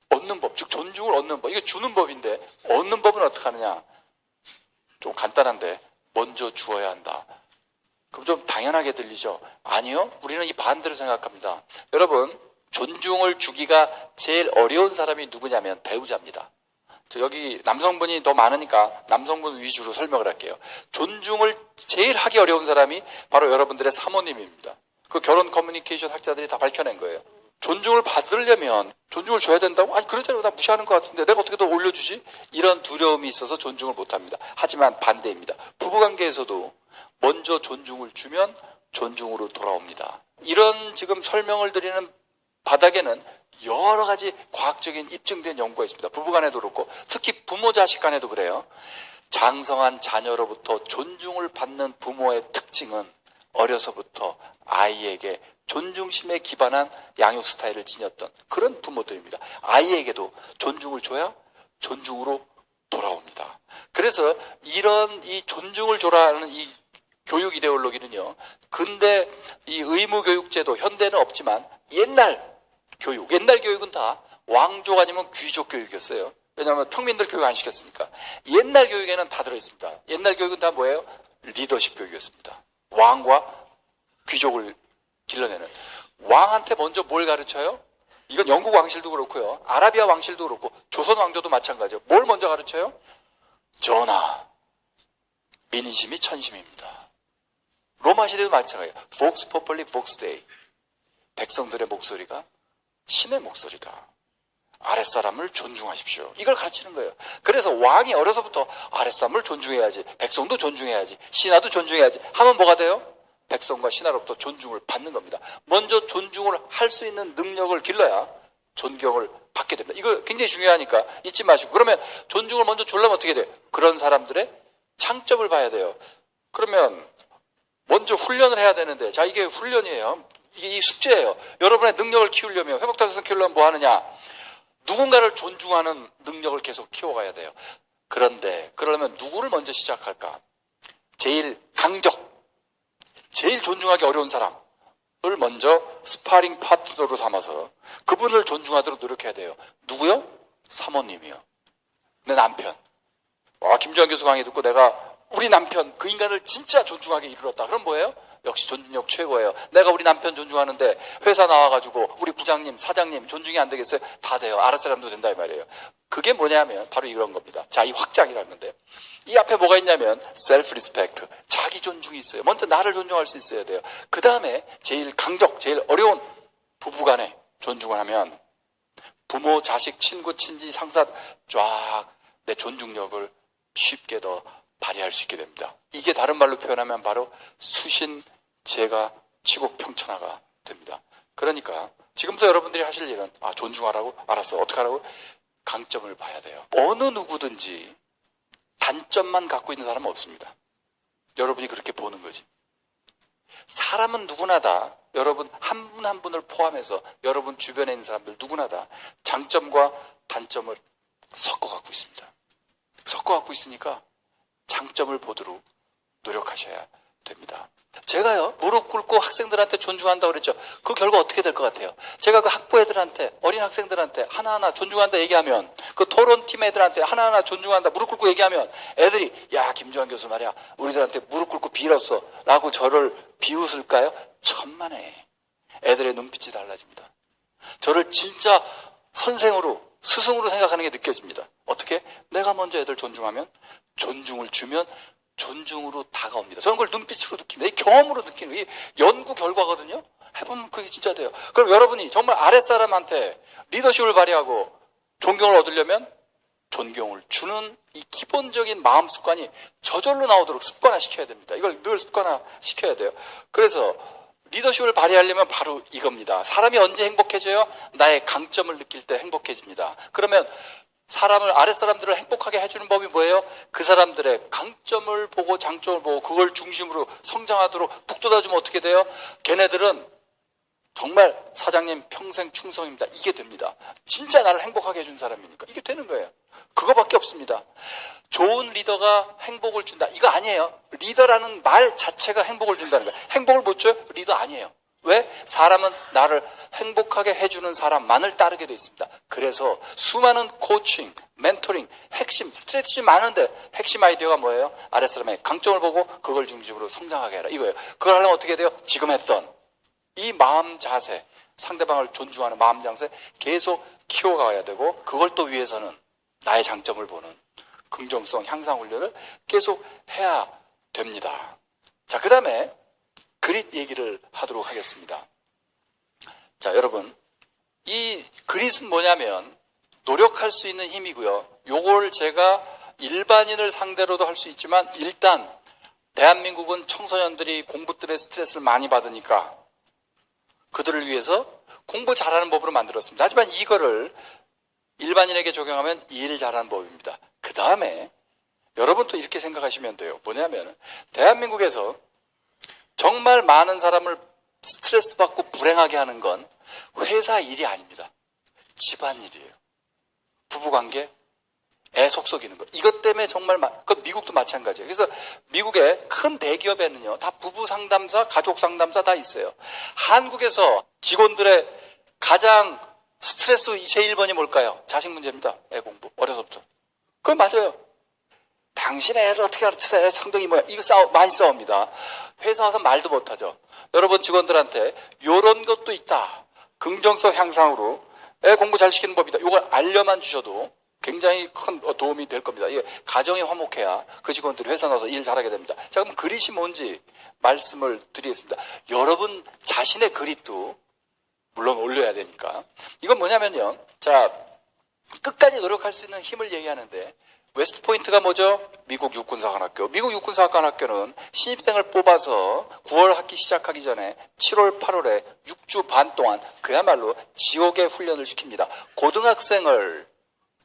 얻는 법, 즉 존중을 얻는 법, 이게 주는 법인데 얻는 법은 어떻게 하느냐? 좀 간단한데 먼저 주어야 한다. 그럼 좀 당연하게 들리죠? 아니요, 우리는 이 반대로 생각합니다. 여러분, 존중을 주기가 제일 어려운 사람이 누구냐면 배우자입니다. 여기 남성분이 더 많으니까 남성분 위주로 설명을 할게요. 존중을 제일 하기 어려운 사람이 바로 여러분들의 사모님입니다. 그 결혼 커뮤니케이션 학자들이 다 밝혀낸 거예요. 존중을 받으려면 존중을 줘야 된다고? 아니 그러잖아요. 나 무시하는 것 같은데 내가 어떻게 더 올려주지? 이런 두려움이 있어서 존중을 못합니다. 하지만 반대입니다. 부부관계에서도 먼저 존중을 주면 존중으로 돌아옵니다. 이런 지금 설명을 드리는 바닥에는 여러 가지 과학적인 입증된 연구가 있습니다. 부부간에도 그렇고 특히 부모 자식 간에도 그래요. 장성한 자녀로부터 존중을 받는 부모의 특징은 어려서부터 아이에게 존중심에 기반한 양육 스타일을 지녔던 그런 부모들입니다. 아이에게도 존중을 줘야 존중으로 돌아옵니다. 그래서 이런 이 존중을 줘라는 이 교육 이데올로기는요, 근데 이 의무교육제도 현대는 없지만 옛날 교육은 다 왕족 아니면 귀족 교육이었어요. 왜냐하면 평민들 교육 안 시켰으니까. 옛날 교육에는 다 들어있습니다. 옛날 교육은 다 뭐예요? 리더십 교육이었습니다. 왕과 귀족을 길러내는. 왕한테 먼저 뭘 가르쳐요? 이건 영국 왕실도 그렇고요. 아라비아 왕실도 그렇고 조선 왕조도 마찬가지예요. 뭘 먼저 가르쳐요? 전하, 민심이 천심입니다. 로마 시대도 마찬가지예요. Vox Populi, Vox Dei. 백성들의 목소리가 신의 목소리다. 아랫사람을 존중하십시오. 이걸 가르치는 거예요. 그래서 왕이 어려서부터 아랫사람을 존중해야지, 백성도 존중해야지, 신하도 존중해야지 하면 뭐가 돼요? 백성과 신하로부터 존중을 받는 겁니다. 먼저 존중을 할 수 있는 능력을 길러야 존경을 받게 됩니다. 이거 굉장히 중요하니까 잊지 마시고. 그러면 존중을 먼저 주려면 어떻게 돼요? 그런 사람들의 장점을 봐야 돼요. 그러면 먼저 훈련을 해야 되는데, 자, 이게 훈련이에요. 이게 숙제예요. 여러분의 능력을 키우려면, 회복달성 키우려면 뭐 하느냐? 누군가를 존중하는 능력을 계속 키워가야 돼요. 그런데 그러려면 누구를 먼저 시작할까? 제일 강적, 제일 존중하기 어려운 사람을 먼저 스파링 파트너로 삼아서 그분을 존중하도록 노력해야 돼요. 누구요? 사모님이요. 내 남편. 와, 김주환 교수 강의 듣고 내가 우리 남편, 그 인간을 진짜 존중하게 이끌었다. 그럼 뭐예요? 역시 존중력 최고예요. 내가 우리 남편 존중하는데 회사 나와가지고 우리 부장님, 사장님 존중이 안 되겠어요? 다 돼요. 아랫사람도 된다 이 말이에요. 그게 뭐냐면 바로 이런 겁니다. 자, 이 확장이라는 건데, 이 앞에 뭐가 있냐면 셀프 리스펙트, 자기 존중이 있어요. 먼저 나를 존중할 수 있어야 돼요. 그 다음에 제일 강적, 제일 어려운 부부간에 존중을 하면 부모, 자식, 친구, 친지, 상사 쫙 내 존중력을 쉽게 더 발휘할 수 있게 됩니다. 이게 다른 말로 표현하면 바로 수신, 제가, 치국, 평천하가 됩니다. 그러니까 지금부터 여러분들이 하실 일은, 존중하라고? 알았어. 어떻게 하라고? 강점을 봐야 돼요. 어느 누구든지 단점만 갖고 있는 사람은 없습니다. 여러분이 그렇게 보는 거지. 사람은 누구나 다, 여러분 한 분 한 분을 포함해서 여러분 주변에 있는 사람들 누구나 다 장점과 단점을 섞어 갖고 있습니다. 섞어 갖고 있으니까 장점을 보도록 노력하셔야 됩니다. 제가요, 무릎 꿇고 학생들한테 존중한다고 그랬죠. 그 결과 어떻게 될 것 같아요? 제가 그 학부 애들한테, 어린 학생들한테 하나하나 존중한다 얘기하면, 그 토론팀 애들한테 하나하나 존중한다 무릎 꿇고 얘기하면 애들이, 야, 김주환 교수 말이야, 우리들한테 무릎 꿇고 빌었어 라고 저를 비웃을까요? 천만에 애들의 눈빛이 달라집니다. 저를 진짜 선생으로, 스승으로 생각하는 게 느껴집니다. 어떻게? 내가 먼저 애들 존중하면, 존중을 주면 존중으로 다가옵니다. 저는 그걸 눈빛으로 느낍니다. 이 경험으로 느끼는, 이 연구 결과거든요. 해보면 그게 진짜 돼요. 그럼 여러분이 정말 아랫사람한테 리더십을 발휘하고 존경을 얻으려면 존경을 주는 이 기본적인 마음 습관이 저절로 나오도록 습관화시켜야 됩니다. 이걸 늘 습관화시켜야 돼요. 그래서 리더십을 발휘하려면 바로 이겁니다. 사람이 언제 행복해져요? 나의 강점을 느낄 때 행복해집니다. 그러면 아랫사람들을 행복하게 해주는 법이 뭐예요? 그 사람들의 강점을 보고 장점을 보고 그걸 중심으로 성장하도록 북돋아주면 어떻게 돼요? 걔네들은 정말 사장님 평생 충성입니다. 이게 됩니다. 진짜 나를 행복하게 해준 사람이니까 이게 되는 거예요. 그거밖에 없습니다. 좋은 리더가 행복을 준다. 이거 아니에요. 리더라는 말 자체가 행복을 준다는 거예요. 행복을 못 줘요? 리더 아니에요. 왜? 사람은 나를 행복하게 해주는 사람만을 따르게 되어 있습니다. 그래서 수많은 코칭, 멘토링, 핵심, 스트래티지 많은데 핵심 아이디어가 뭐예요? 아랫사람의 강점을 보고 그걸 중심으로 성장하게 해라. 이거예요. 그걸 하려면 어떻게 돼요? 지금 했던 이 마음 자세, 상대방을 존중하는 마음 자세 계속 키워가야 되고, 그걸 또 위해서는 나의 장점을 보는 긍정성 향상 훈련을 계속 해야 됩니다. 자, 그 다음에 그릿 얘기를 하도록 하겠습니다. 자, 여러분, 이 그릿은 뭐냐면 노력할 수 있는 힘이고요. 요걸 제가 일반인을 상대로도 할 수 있지만, 일단 대한민국은 청소년들이 공부 때문에 스트레스를 많이 받으니까 그들을 위해서 공부 잘하는 법으로 만들었습니다. 하지만 이거를 일반인에게 적용하면 일 잘하는 법입니다. 그 다음에 여러분 또 이렇게 생각하시면 돼요. 뭐냐면 대한민국에서 정말 많은 사람을 스트레스 받고 불행하게 하는 건 회사 일이 아닙니다. 집안일이에요. 부부관계, 애 속썩이는 거. 이것 때문에 정말 그건 미국도 마찬가지예요. 그래서 미국의 큰 대기업에는요, 다 부부 상담사, 가족 상담사 다 있어요. 한국에서 직원들의 가장 스트레스 제일 1번이 뭘까요? 자식 문제입니다. 애 공부. 어려서부터. 그건 맞아요. 당신의 애를 어떻게 가르치세요? 애 성적이 뭐야? 이거 많이 싸웁니다. 회사 와서 말도 못하죠. 여러분 직원들한테 이런 것도 있다. 긍정성 향상으로 애 공부 잘 시키는 법이다. 이걸 알려만 주셔도 굉장히 큰 도움이 될 겁니다. 이게 가정이 화목해야 그 직원들이 회사 나와서 일 잘하게 됩니다. 자, 그럼 그릿이 뭔지 말씀을 드리겠습니다. 여러분 자신의 그릿도 물론 올려야 되니까. 이건 뭐냐면요. 자, 끝까지 노력할 수 있는 힘을 얘기하는데 웨스트포인트가 뭐죠? 미국 육군사관학교. 미국 육군사관학교는 신입생을 뽑아서 9월 학기 시작하기 전에 7월, 8월에 6주 반 동안 그야말로 지옥의 훈련을 시킵니다. 고등학생을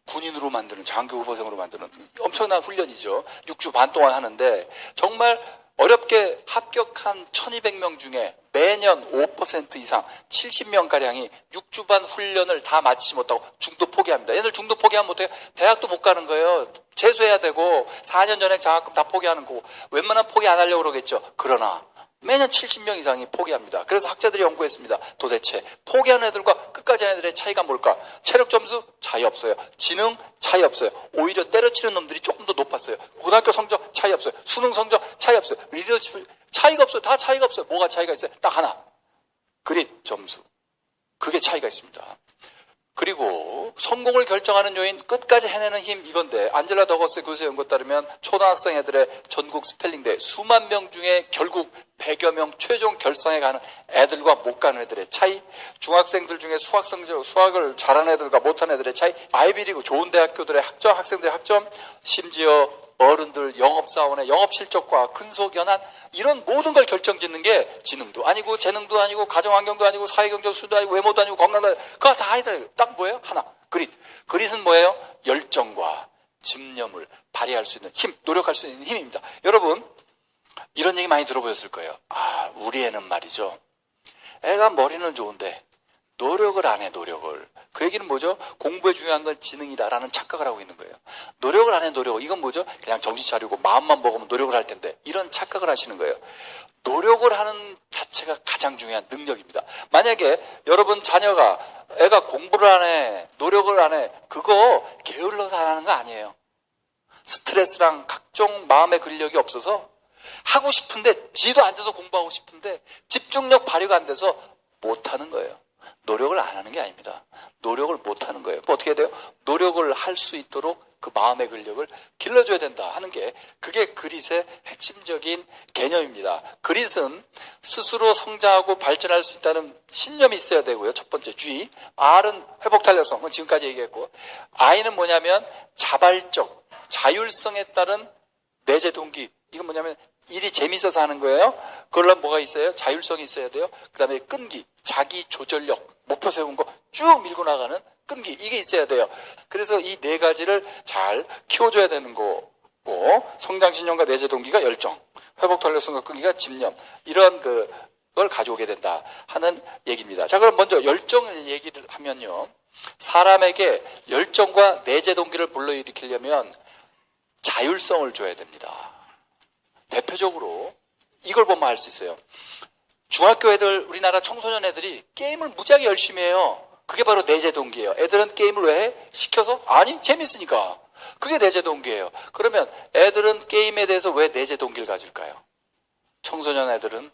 군인으로 만드는, 장교 후보생으로 만드는 엄청난 훈련이죠. 6주 반 동안 하는데 정말 어렵게 합격한 1200명 중에 매년 5% 이상 70명가량이 6주 반 훈련을 다 마치지 못하고 중도 포기합니다. 얘들 중도 포기하면 못해요. 대학도 못 가는 거예요. 재수해야 되고 4년 연행 장학금 다 포기하는 거고 웬만하면 포기 안 하려고 그러겠죠. 그러나 매년 70명 이상이 포기합니다. 그래서 학자들이 연구했습니다. 도대체 포기하는 애들과 끝까지 하는 애들의 차이가 뭘까? 체력 점수 차이 없어요. 지능 차이 없어요. 오히려 때려치는 놈들이 조금 더 높았어요. 고등학교 성적 차이 없어요. 수능 성적 차이 없어요. 리더십 차이가 없어요. 다 차이가 없어요. 뭐가 차이가 있어요? 딱 하나. 그릿 점수. 그게 차이가 있습니다. 그리고 성공을 결정하는 요인, 끝까지 해내는 힘, 이건데 안젤라 더거스 교수의 연구에 따르면 초등학생 애들의 전국 스펠링대 수만 명 중에 결국 100여 명 최종 결성에 가는 애들과 못 가는 애들의 차이, 중학생들 중에 수학을 잘하는 애들과 못하는 애들의 차이, 아이비리그 좋은 대학교들의 학점, 학생들의 학점, 심지어 어른들 영업사원의 영업실적과 근속연한 이런 모든 걸 결정짓는 게 지능도 아니고 재능도 아니고 가정환경도 아니고 사회경제 수도 아니고 외모도 아니고 건강도 아니고 그거 다 아니다. 딱 뭐예요? 하나. 그릿. 그릿은 뭐예요? 열정과 집념을 발휘할 수 있는 힘, 노력할 수 있는 힘입니다. 여러분 이런 얘기 많이 들어보셨을 거예요. 아, 우리 애는 말이죠. 애가 머리는 좋은데 노력을 안 해, 노력을. 그 얘기는 뭐죠? 공부에 중요한 건 지능이다라는 착각을 하고 있는 거예요. 노력을 안 해, 노력을. 이건 뭐죠? 그냥 정신 차리고 마음만 먹으면 노력을 할 텐데 이런 착각을 하시는 거예요. 노력을 하는 자체가 가장 중요한 능력입니다. 만약에 여러분 자녀가 애가 공부를 안 해, 노력을 안 해, 그거 게을러서 안 하는 거 아니에요. 스트레스랑 각종 마음의 근력이 없어서 하고 싶은데 지도 앉아서 공부하고 싶은데 집중력 발휘가 안 돼서 못하는 거예요. 노력을 안 하는 게 아닙니다. 노력을 못 하는 거예요. 뭐 어떻게 해야 돼요? 노력을 할 수 있도록 그 마음의 근력을 길러줘야 된다 하는 게 그게 그릿의 핵심적인 개념입니다. 그릿은 스스로 성장하고 발전할 수 있다는 신념이 있어야 되고요. 첫 번째 G. R은 회복 탄력성. 그건 지금까지 얘기했고 I는 뭐냐면 자발적, 자율성에 따른 내재 동기. 이건 뭐냐면 일이 재밌어서 하는 거예요. 그걸로 뭐가 있어요? 자율성이 있어야 돼요. 그 다음에 끈기, 자기 조절력, 목표 세운 거 쭉 밀고 나가는 끈기, 이게 있어야 돼요. 그래서 이 네 가지를 잘 키워줘야 되는 거고, 성장신념과 내재 동기가 열정, 회복 탄력성과 끈기가 집념, 이런 걸 가져오게 된다 하는 얘기입니다. 자, 그럼 먼저 열정을 얘기를 하면요, 사람에게 열정과 내재 동기를 불러일으키려면 자율성을 줘야 됩니다. 대표적으로 이걸 보면 알 수 있어요. 중학교 애들, 우리나라 청소년 애들이 게임을 무지하게 열심히 해요. 그게 바로 내재 동기예요. 애들은 게임을 왜 해? 시켜서? 아니, 재밌으니까. 그게 내재 동기예요. 그러면 애들은 게임에 대해서 왜 내재 동기를 가질까요? 청소년 애들은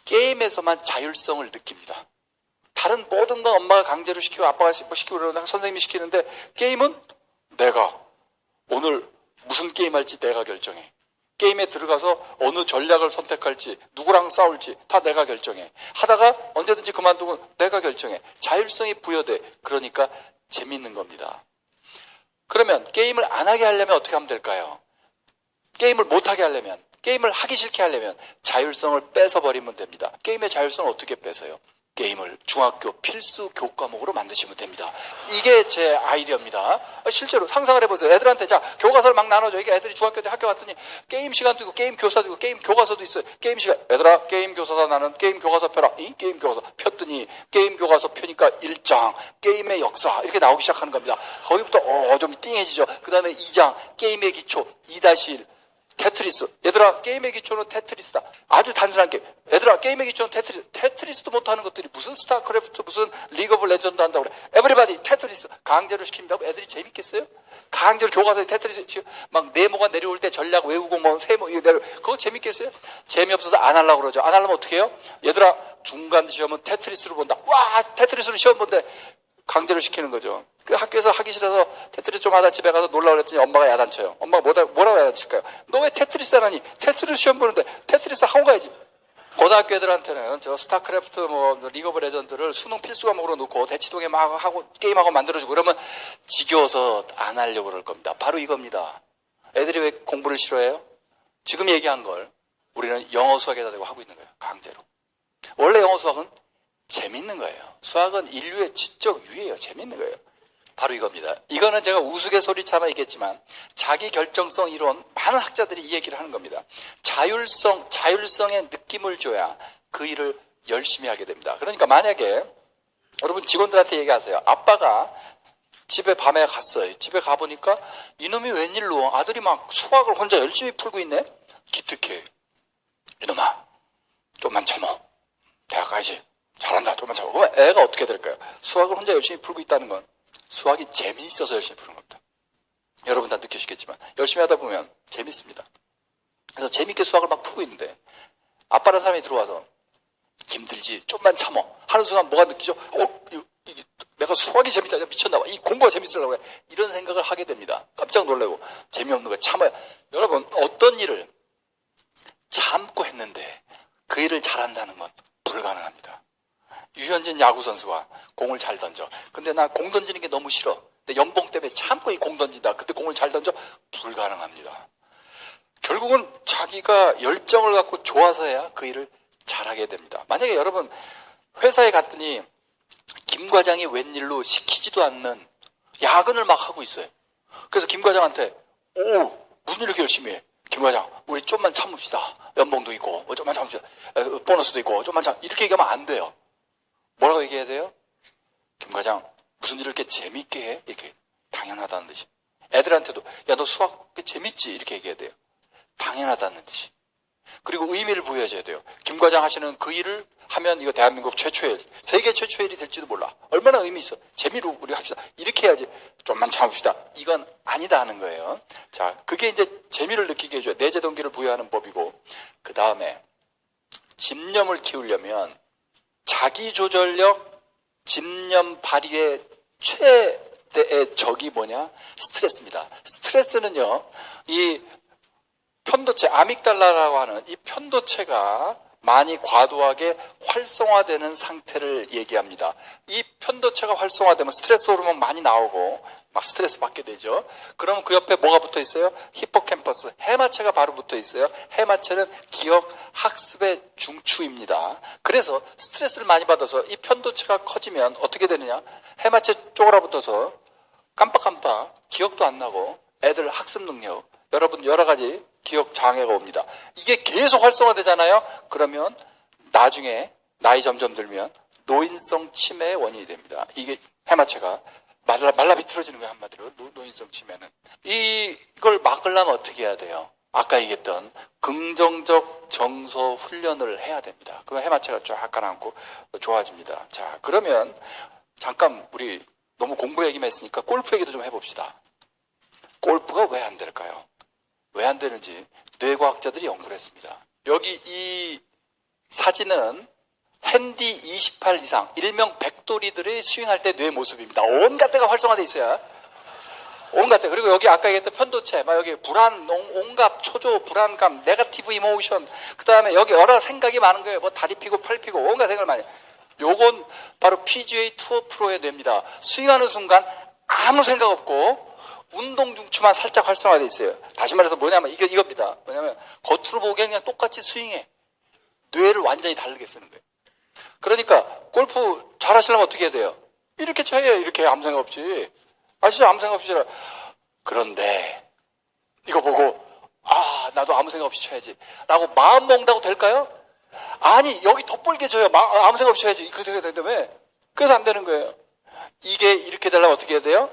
게임에서만 자율성을 느낍니다. 다른 모든 건 엄마가 강제로 시키고 아빠가 시키고 그러는데 선생님이 시키는데 게임은 내가 오늘 무슨 게임 할지 내가 결정해. 게임에 들어가서 어느 전략을 선택할지 누구랑 싸울지 다 내가 결정해. 하다가 언제든지 그만두고 내가 결정해. 자율성이 부여돼. 그러니까 재밌는 겁니다. 그러면 게임을 안 하게 하려면 어떻게 하면 될까요? 게임을 못 하게 하려면, 게임을 하기 싫게 하려면 자율성을 뺏어버리면 됩니다. 게임의 자율성을 어떻게 뺏어요? 게임을 중학교 필수 교과목으로 만드시면 됩니다. 이게 제 아이디어입니다. 실제로 상상을 해보세요. 애들한테 자 교과서를 막 나눠줘. 이게 애들이 중학교 때 학교 갔더니 게임 시간도 있고 게임 교사도 있고 게임 교과서도 있어요. 게임 시간. 얘들아 게임 교사다. 나는 게임 교과서 펴라. 이 게임 교과서 폈더니 게임 교과서 펴니까 1장 게임의 역사 이렇게 나오기 시작하는 겁니다. 거기부터 좀 띵해지죠. 그 다음에 2장 게임의 기초 2-1 테트리스. 얘들아 게임의 기초는 테트리스다. 아주 단순한 게임. 얘들아 게임의 기초는 테트리스. 테트리스도 못하는 것들이 무슨 스타크래프트 무슨 리그 오브 레전드 한다고 그래. 에브리바디 테트리스. 강제로 시킨다고 애들이 재밌겠어요? 강제로 교과서에 테트리스 막 네모가 내려올 때 전략 외우고 뭐 세모 이거 내려 그거 재밌겠어요? 재미없어서 안 하려고 그러죠. 안 하려면 어떻게 해요? 얘들아 중간 시험은 테트리스로 본다. 와 테트리스로 시험 본대. 강제로 시키는 거죠. 그 학교에서 하기 싫어서 테트리스 좀 하다 집에 가서 놀라고 그랬더니 엄마가 야단쳐요. 엄마가 뭐라고 야단칠까요? 너 왜 테트리스 안 하니? 테트리스 시험 보는데 테트리스 하고 가야지. 고등학교 애들한테는 저 스타크래프트 뭐 리그 오브 레전드를 수능 필수 과목으로 놓고 대치동에 막 하고 게임하고 만들어주고 그러면 지겨워서 안 하려고 그럴 겁니다. 바로 이겁니다. 애들이 왜 공부를 싫어해요? 지금 얘기한 걸 우리는 영어 수학에다 대고 하고 있는 거예요. 강제로. 원래 영어 수학은 재밌는 거예요. 수학은 인류의 지적 유예예요. 재밌는 거예요. 바로 이겁니다. 이거는 제가 우스갯소리처럼 얘기했지만 자기 결정성 이론 많은 학자들이 이 얘기를 하는 겁니다. 자율성의 느낌을 줘야 그 일을 열심히 하게 됩니다. 그러니까 만약에 여러분 직원들한테 얘기하세요. 아빠가 집에 밤에 갔어요. 집에 가보니까 이놈이 웬일로 아들이 막 수학을 혼자 열심히 풀고 있네? 기특해. 이놈아 좀만 참어. 대학 가야지. 잘한다. 좀만 참어. 그러면 애가 어떻게 될까요? 수학을 혼자 열심히 풀고 있다는 건 수학이 재미있어서 열심히 푸는 겁니다. 여러분 다 느끼시겠지만 열심히 하다 보면 재밌습니다. 그래서 재밌게 수학을 막 푸고 있는데 아빠라는 사람이 들어와서 힘들지 좀만 참어 하는 순간 뭐가 느끼죠? 내가 수학이 재밌다. 미쳤나 봐. 이 공부가 재밌으려고 해. 이런 생각을 하게 됩니다. 깜짝 놀라고 재미없는 거 참아요. 여러분 어떤 일을 참고 했는데 그 일을 잘한다는 건 불가능합니다. 유현진 야구선수가 공을 잘 던져. 근데 나 공 던지는 게 너무 싫어. 근데 연봉 때문에 참고 이 공 던진다. 근데 공을 잘 던져? 불가능합니다. 결국은 자기가 열정을 갖고 좋아서야 그 일을 잘하게 됩니다. 만약에 여러분 회사에 갔더니 김 과장이 웬일로 시키지도 않는 야근을 막 하고 있어요. 그래서 김 과장한테 무슨 일 이렇게 열심히 해? 김 과장 우리 좀만 참읍시다. 연봉도 있고 좀만 참읍시다. 보너스도 있고 좀만 참 이렇게 얘기하면 안 돼요. 뭐라고 얘기해야 돼요? 김 과장 무슨 일을 이렇게 재밌게 해? 이렇게 당연하다는 듯이. 애들한테도 야 너 수학 재밌지? 이렇게 얘기해야 돼요. 당연하다는 듯이. 그리고 의미를 부여해줘야 돼요. 김 과장 하시는 그 일을 하면 이거 대한민국 최초의 일, 세계 최초의 일이 될지도 몰라. 얼마나 의미 있어. 재미로 우리 합시다. 이렇게 해야지. 좀만 참읍시다. 이건 아니다 하는 거예요. 자, 그게 이제 재미를 느끼게 해줘요. 내재 동기를 부여하는 법이고 그 다음에 집념을 키우려면 자기조절력, 집념 발휘의 최대의 적이 뭐냐? 스트레스입니다. 스트레스는요, 이 편도체, 아믹달라라고 하는 이 편도체가 많이 과도하게 활성화되는 상태를 얘기합니다. 이 편도체가 활성화되면 스트레스 호르몬 많이 나오고 막 스트레스 받게 되죠. 그러면 그 옆에 뭐가 붙어 있어요? 히포캠퍼스, 해마체가 바로 붙어 있어요. 해마체는 기억, 학습의 중추입니다. 그래서 스트레스를 많이 받아서 이 편도체가 커지면 어떻게 되느냐? 해마체 쪼그라붙어서 깜빡깜빡 기억도 안 나고 애들 학습 능력, 여러분 여러 가지 기억 장애가 옵니다. 이게 계속 활성화되잖아요. 그러면 나중에 나이 점점 들면 노인성 치매의 원인이 됩니다. 이게 해마체가 말라 비틀어지는 거예요. 한마디로 노인성 치매는. 이걸 막으려면 어떻게 해야 돼요? 아까 얘기했던 긍정적 정서 훈련을 해야 됩니다. 그러면 해마체가 쫙 가라앉고 좋아집니다. 자, 그러면 잠깐 우리 너무 공부 얘기만 했으니까 골프 얘기도 좀 해봅시다. 골프가 왜 안 될까요? 왜 안 되는지 뇌과학자들이 연구를 했습니다. 여기 이 사진은 핸디 28 이상, 일명 백돌이들의 스윙할 때 뇌 모습입니다. 온갖 데가 활성화되어 있어요. 온갖 데. 그리고 여기 아까 얘기했던 편도체, 막 여기 불안, 온갖 초조, 불안감, 네거티브 이모션, 그 다음에 여기 여러 생각이 많은 거예요. 뭐 다리 피고 팔 피고 온갖 생각을 많이. 요건 바로 PGA 투어 프로의 뇌입니다. 스윙하는 순간 아무 생각 없고 운동 중추만 살짝 활성화되어 있어요. 다시 말해서 뭐냐면 이겁니다. 뭐냐면 겉으로 보기엔 그냥 똑같이 스윙해. 뇌를 완전히 다르게 쓰는 거예요. 그러니까 골프 잘하시려면 어떻게 해야 돼요? 이렇게 쳐야 이렇게 아무 생각 없이. 아시죠? 아무 생각 없이 쳐요. 그런데 이거 보고 나도 아무 생각 없이 쳐야지 라고 마음 먹는다고 될까요? 아니 여기 덧볼게 쳐요. 아무 생각 없이 쳐야지. 그렇게 된다며. 그래서 안 되는 거예요. 이게 이렇게 되려면 어떻게 해야 돼요?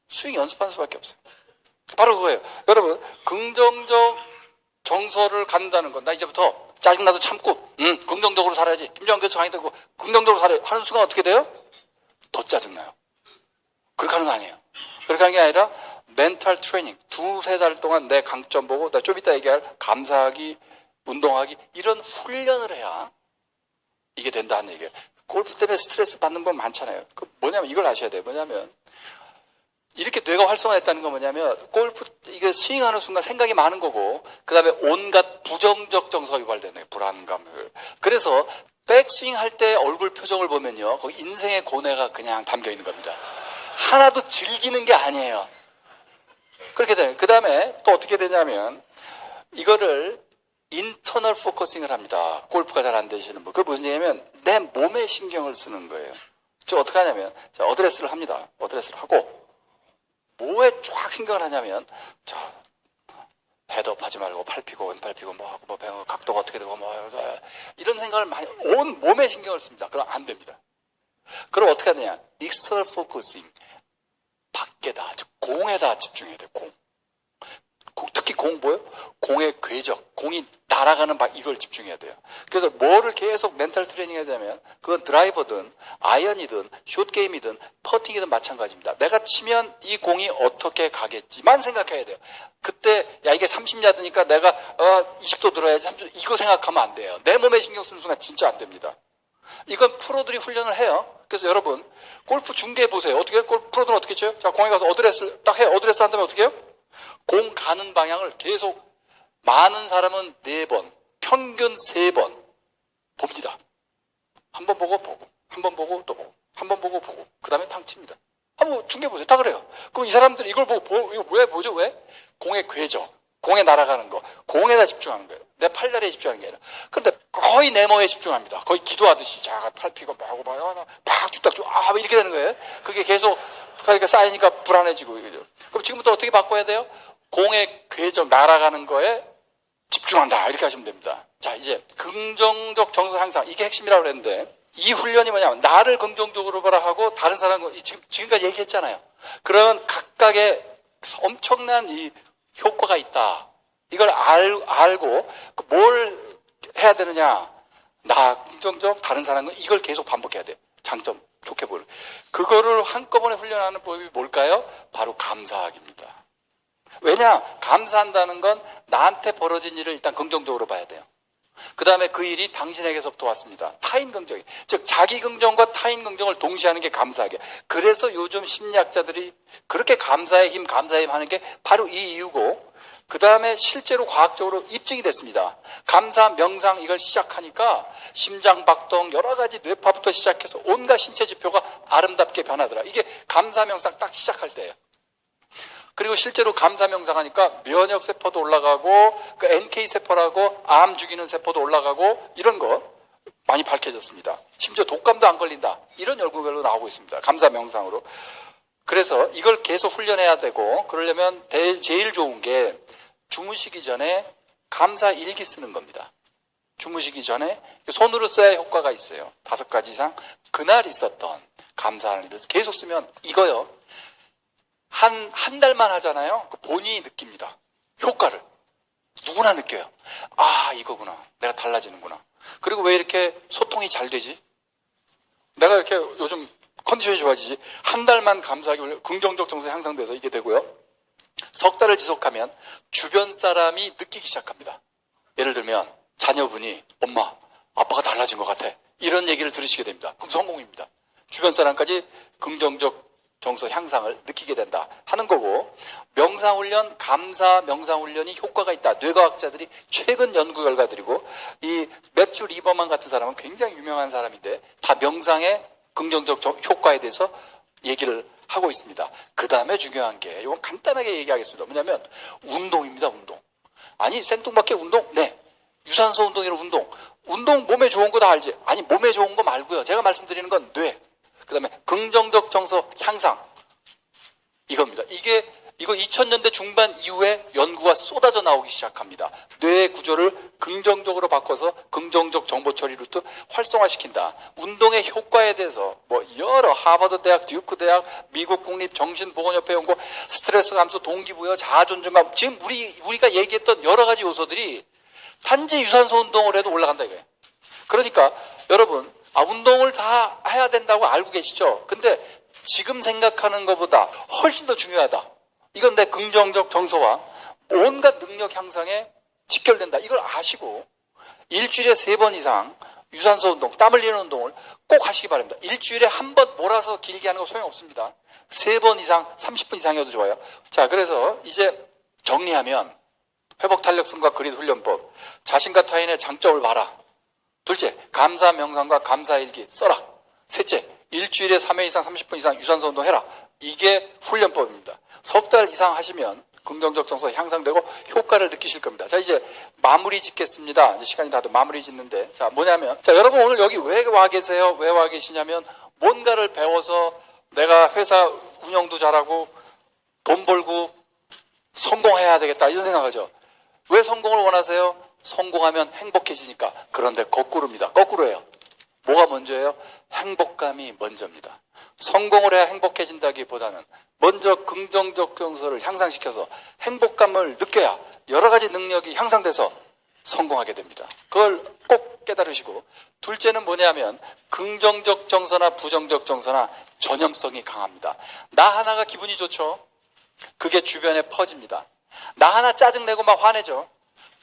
스윙 연습하는 수밖에 없어요. 바로 그거예요. 여러분 긍정적 정서를 갖는다는 건 나 이제부터 짜증나도 참고 긍정적으로 살아야지. 김정한 교수 강의 듣고 긍정적으로 살아야 하는 순간 어떻게 돼요? 더 짜증나요. 그렇게 하는 거 아니에요. 그렇게 하는 게 아니라 멘탈 트레이닝, 2-3달 동안 내 강점 보고 나 좀 이따 얘기할 감사하기, 운동하기 이런 훈련을 해야 이게 된다는 얘기예요. 골프 때문에 스트레스 받는 분 많잖아요. 뭐냐면 이걸 아셔야 돼요. 뭐냐면 이렇게 뇌가 활성화했다는 건 뭐냐면 골프 이게 스윙하는 순간 생각이 많은 거고 그다음에 온갖 부정적 정서가 유발되는 거예요. 불안감. 그래서 백스윙 할 때 얼굴 표정을 보면요. 거기 인생의 고뇌가 그냥 담겨 있는 겁니다. 하나도 즐기는 게 아니에요. 그렇게 돼요. 그다음에 또 어떻게 되냐면 이거를 인터널 포커싱을 합니다. 골프가 잘 안 되시는 분. 그게 무슨 얘기냐면 내 몸에 신경을 쓰는 거예요. 저 어떻게 하냐면 자, 어드레스를 합니다. 어드레스를 하고 뭐에 쫙 신경을 하냐면 자 헤드업 하지 말고 팔 피고 왼팔 피고 뭐 하고 뭐 각도가 어떻게 되고 뭐 이런 생각을 많이 온 몸에 신경을 씁니다. 그럼 안 됩니다. 그럼 어떻게 하느냐? 익스터널 포커싱 밖에다 즉 공에다 집중해야 돼. 공. 특히 공 뭐예요? 공의 궤적, 공이 날아가는 이걸 집중해야 돼요. 그래서 뭐를 계속 멘탈 트레이닝 해야 되냐면 그건 드라이버든 아이언이든 숏게임이든 퍼팅이든 마찬가지입니다. 내가 치면 이 공이 어떻게 가겠지만 생각해야 돼요. 그때 야 이게 30야드니까 내가 20도 들어야지 30도 이거 생각하면 안 돼요. 내 몸에 신경 쓰는 순간 진짜 안 됩니다. 이건 프로들이 훈련을 해요. 그래서 여러분 골프 중계 보세요. 어떻게 프로들은 어떻게 쳐요? 자 공에 가서 어드레스를 딱 해요. 어드레스 한 다음에 어떻게 해요? 공 가는 방향을 계속 많은 사람은 4번, 평균 3번 봅니다. 한 번 보고 한 번 보고 또 보고 한 번 보고 그 다음에 탕 칩니다. 한번 중계 보세요. 다 그래요. 그럼 이 사람들이 이걸 보고 이거 뭐죠? 왜? 공의 궤적, 공에 날아가는 거, 공에다 집중하는 거예요. 내 팔다리에 집중하는 게 아니라. 그런데 거의 내 몸에 집중합니다. 거의 기도하듯이 자가 팔 피고 막 팍 뒤딱 이렇게 되는 거예요. 그게 계속 그러니까 쌓이니까 불안해지고 이거죠. 그럼 지금부터 어떻게 바꿔야 돼요? 공의 궤적 날아가는 거에 집중한다 이렇게 하시면 됩니다. 자 이제 긍정적 정서 향상 이게 핵심이라고 그랬는데 이 훈련이 뭐냐면 나를 긍정적으로 보라 하고 다른 사람과 지금까지 얘기했잖아요. 그런 각각의 엄청난 이 효과가 있다. 이걸 알고 뭘 해야 되느냐? 나 긍정적 다른 사람은 이걸 계속 반복해야 돼. 장점 좋게 보는 그거를 한꺼번에 훈련하는 법이 뭘까요? 바로 감사하기입니다. 왜냐? 감사한다는 건 나한테 벌어진 일을 일단 긍정적으로 봐야 돼요. 그 다음에 그 일이 당신에게서부터 왔습니다. 타인 긍정이. 즉 자기 긍정과 타인 긍정을 동시에 하는 게 감사하게. 그래서 요즘 심리학자들이 그렇게 감사의 힘 하는 게 바로 이 이유고 그 다음에 실제로 과학적으로 입증이 됐습니다. 감사, 명상 이걸 시작하니까 심장 박동 여러 가지 뇌파부터 시작해서 온갖 신체 지표가 아름답게 변하더라. 이게 감사, 명상 딱 시작할 때예요. 그리고 실제로 감사 명상하니까 면역 세포도 올라가고 그 NK 세포라고 암 죽이는 세포도 올라가고 이런 거 많이 밝혀졌습니다. 심지어 독감도 안 걸린다. 이런 연구별로 나오고 있습니다. 감사 명상으로. 그래서 이걸 계속 훈련해야 되고 그러려면 제일 좋은 게 주무시기 전에 감사 일기 쓰는 겁니다. 주무시기 전에 손으로 써야 효과가 있어요. 5가지 이상 그날 있었던 감사하는 일을 계속 쓰면 이거요. 한 달만 하잖아요. 본인이 느낍니다. 효과를. 누구나 느껴요. 아, 이거구나. 내가 달라지는구나. 그리고 왜 이렇게 소통이 잘 되지? 내가 이렇게 요즘 컨디션이 좋아지지? 한 달만 감사하기 긍정적 정서 향상돼서 이게 되고요. 석 달을 지속하면 주변 사람이 느끼기 시작합니다. 예를 들면 자녀분이 엄마, 아빠가 달라진 것 같아. 이런 얘기를 들으시게 됩니다. 그럼 성공입니다. 주변 사람까지 긍정적 정서 향상을 느끼게 된다 하는 거고 명상훈련, 감사 명상훈련이 효과가 있다. 뇌과학자들이 최근 연구 결과들이고 이 매튜 리버만 같은 사람은 굉장히 유명한 사람인데 다 명상의 긍정적 효과에 대해서 얘기를 하고 있습니다. 그 다음에 중요한 게 이건 간단하게 얘기하겠습니다. 뭐냐면 운동입니다. 운동. 아니 생뚱맞게 운동? 네. 유산소 운동이라 운동 몸에 좋은 거 다 알지? 아니 몸에 좋은 거 말고요. 제가 말씀드리는 건 뇌. 그 다음에 긍정적 정서 향상 이겁니다. 이거 2000년대 중반 이후에 연구가 쏟아져 나오기 시작합니다. 뇌의 구조를 긍정적으로 바꿔서 긍정적 정보 처리 루트 활성화시킨다. 운동의 효과에 대해서 뭐 여러 하버드 대학, 듀크 대학, 미국 국립 정신보건협회 연구, 스트레스 감소, 동기부여, 자아존중감 지금 우리가 얘기했던 여러 가지 요소들이 단지 유산소 운동을 해도 올라간다 이거예요. 그러니까 여러분 운동을 다 해야 된다고 알고 계시죠? 근데 지금 생각하는 것보다 훨씬 더 중요하다. 이건 내 긍정적 정서와 온갖 능력 향상에 직결된다. 이걸 아시고 일주일에 3번 이상 유산소 운동, 땀 흘리는 운동을 꼭 하시기 바랍니다. 일주일에 한 번 몰아서 길게 하는 거 소용없습니다. 3번 이상, 30분 이상이어도 좋아요. 자, 그래서 이제 정리하면 회복 탄력성과 그릿 훈련법, 자신과 타인의 장점을 봐라. 둘째, 감사 명상과 감사일기 써라. 셋째, 일주일에 3회 이상 30분 이상 유산소 운동해라. 이게 훈련법입니다. 석 달 이상 하시면 긍정적 정서가 향상되고 효과를 느끼실 겁니다. 자, 이제 마무리 짓겠습니다. 이제 시간이 다들 마무리 짓는데. 자, 뭐냐면, 자, 여러분 오늘 여기 왜 와 계세요? 왜 와 계시냐면, 뭔가를 배워서 내가 회사 운영도 잘하고 돈 벌고 성공해야 되겠다. 이런 생각하죠. 왜 성공을 원하세요? 성공하면 행복해지니까. 그런데 거꾸로입니다. 거꾸로예요. 뭐가 먼저예요? 행복감이 먼저입니다. 성공을 해야 행복해진다기보다는 먼저 긍정적 정서를 향상시켜서 행복감을 느껴야 여러 가지 능력이 향상돼서 성공하게 됩니다. 그걸 꼭 깨달으시고, 둘째는 뭐냐면 긍정적 정서나 부정적 정서나 전염성이 강합니다. 나 하나가 기분이 좋죠? 그게 주변에 퍼집니다. 나 하나 짜증내고 막 화내죠?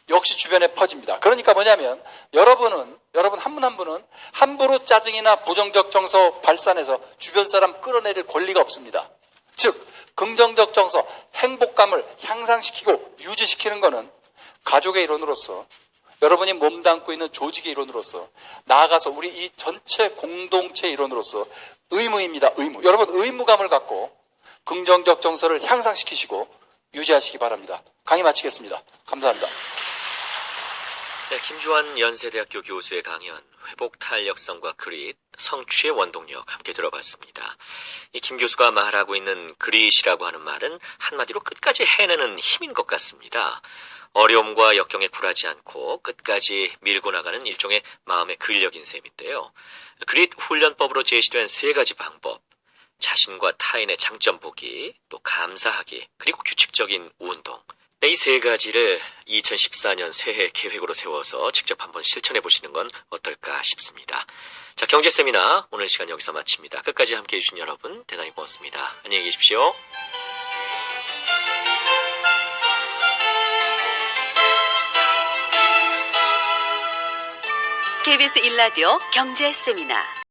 역시 주변에 퍼집니다. 그러니까 뭐냐면 여러분 한 분 한 분은 함부로 짜증이나 부정적 정서 발산해서 주변 사람 끌어내릴 권리가 없습니다. 즉 긍정적 정서, 행복감을 향상시키고 유지시키는 것은 가족의 일원으로서, 여러분이 몸담고 있는 조직의 일원으로서, 나아가서 우리 이 전체 공동체 일원으로서 의무입니다. 의무. 여러분 의무감을 갖고 긍정적 정서를 향상시키시고 유지하시기 바랍니다. 강의 마치겠습니다. 감사합니다. 네, 김주환 연세대학교 교수의 강연 회복 탄력성과 그릿, 성취의 원동력 함께 들어봤습니다. 이 김 교수가 말하고 있는 그릿이라고 하는 말은 한마디로 끝까지 해내는 힘인 것 같습니다. 어려움과 역경에 굴하지 않고 끝까지 밀고 나가는 일종의 마음의 근력인 셈인데요. 그릿 훈련법으로 제시된 3가지 방법, 자신과 타인의 장점 보기, 또 감사하기, 그리고 규칙적인 운동. 이 3가지를 2014년 새해 계획으로 세워서 직접 한번 실천해 보시는 건 어떨까 싶습니다. 자, 경제 세미나 오늘 시간 여기서 마칩니다. 끝까지 함께해 주신 여러분 대단히 고맙습니다. 안녕히 계십시오. KBS 1라디오 경제 세미나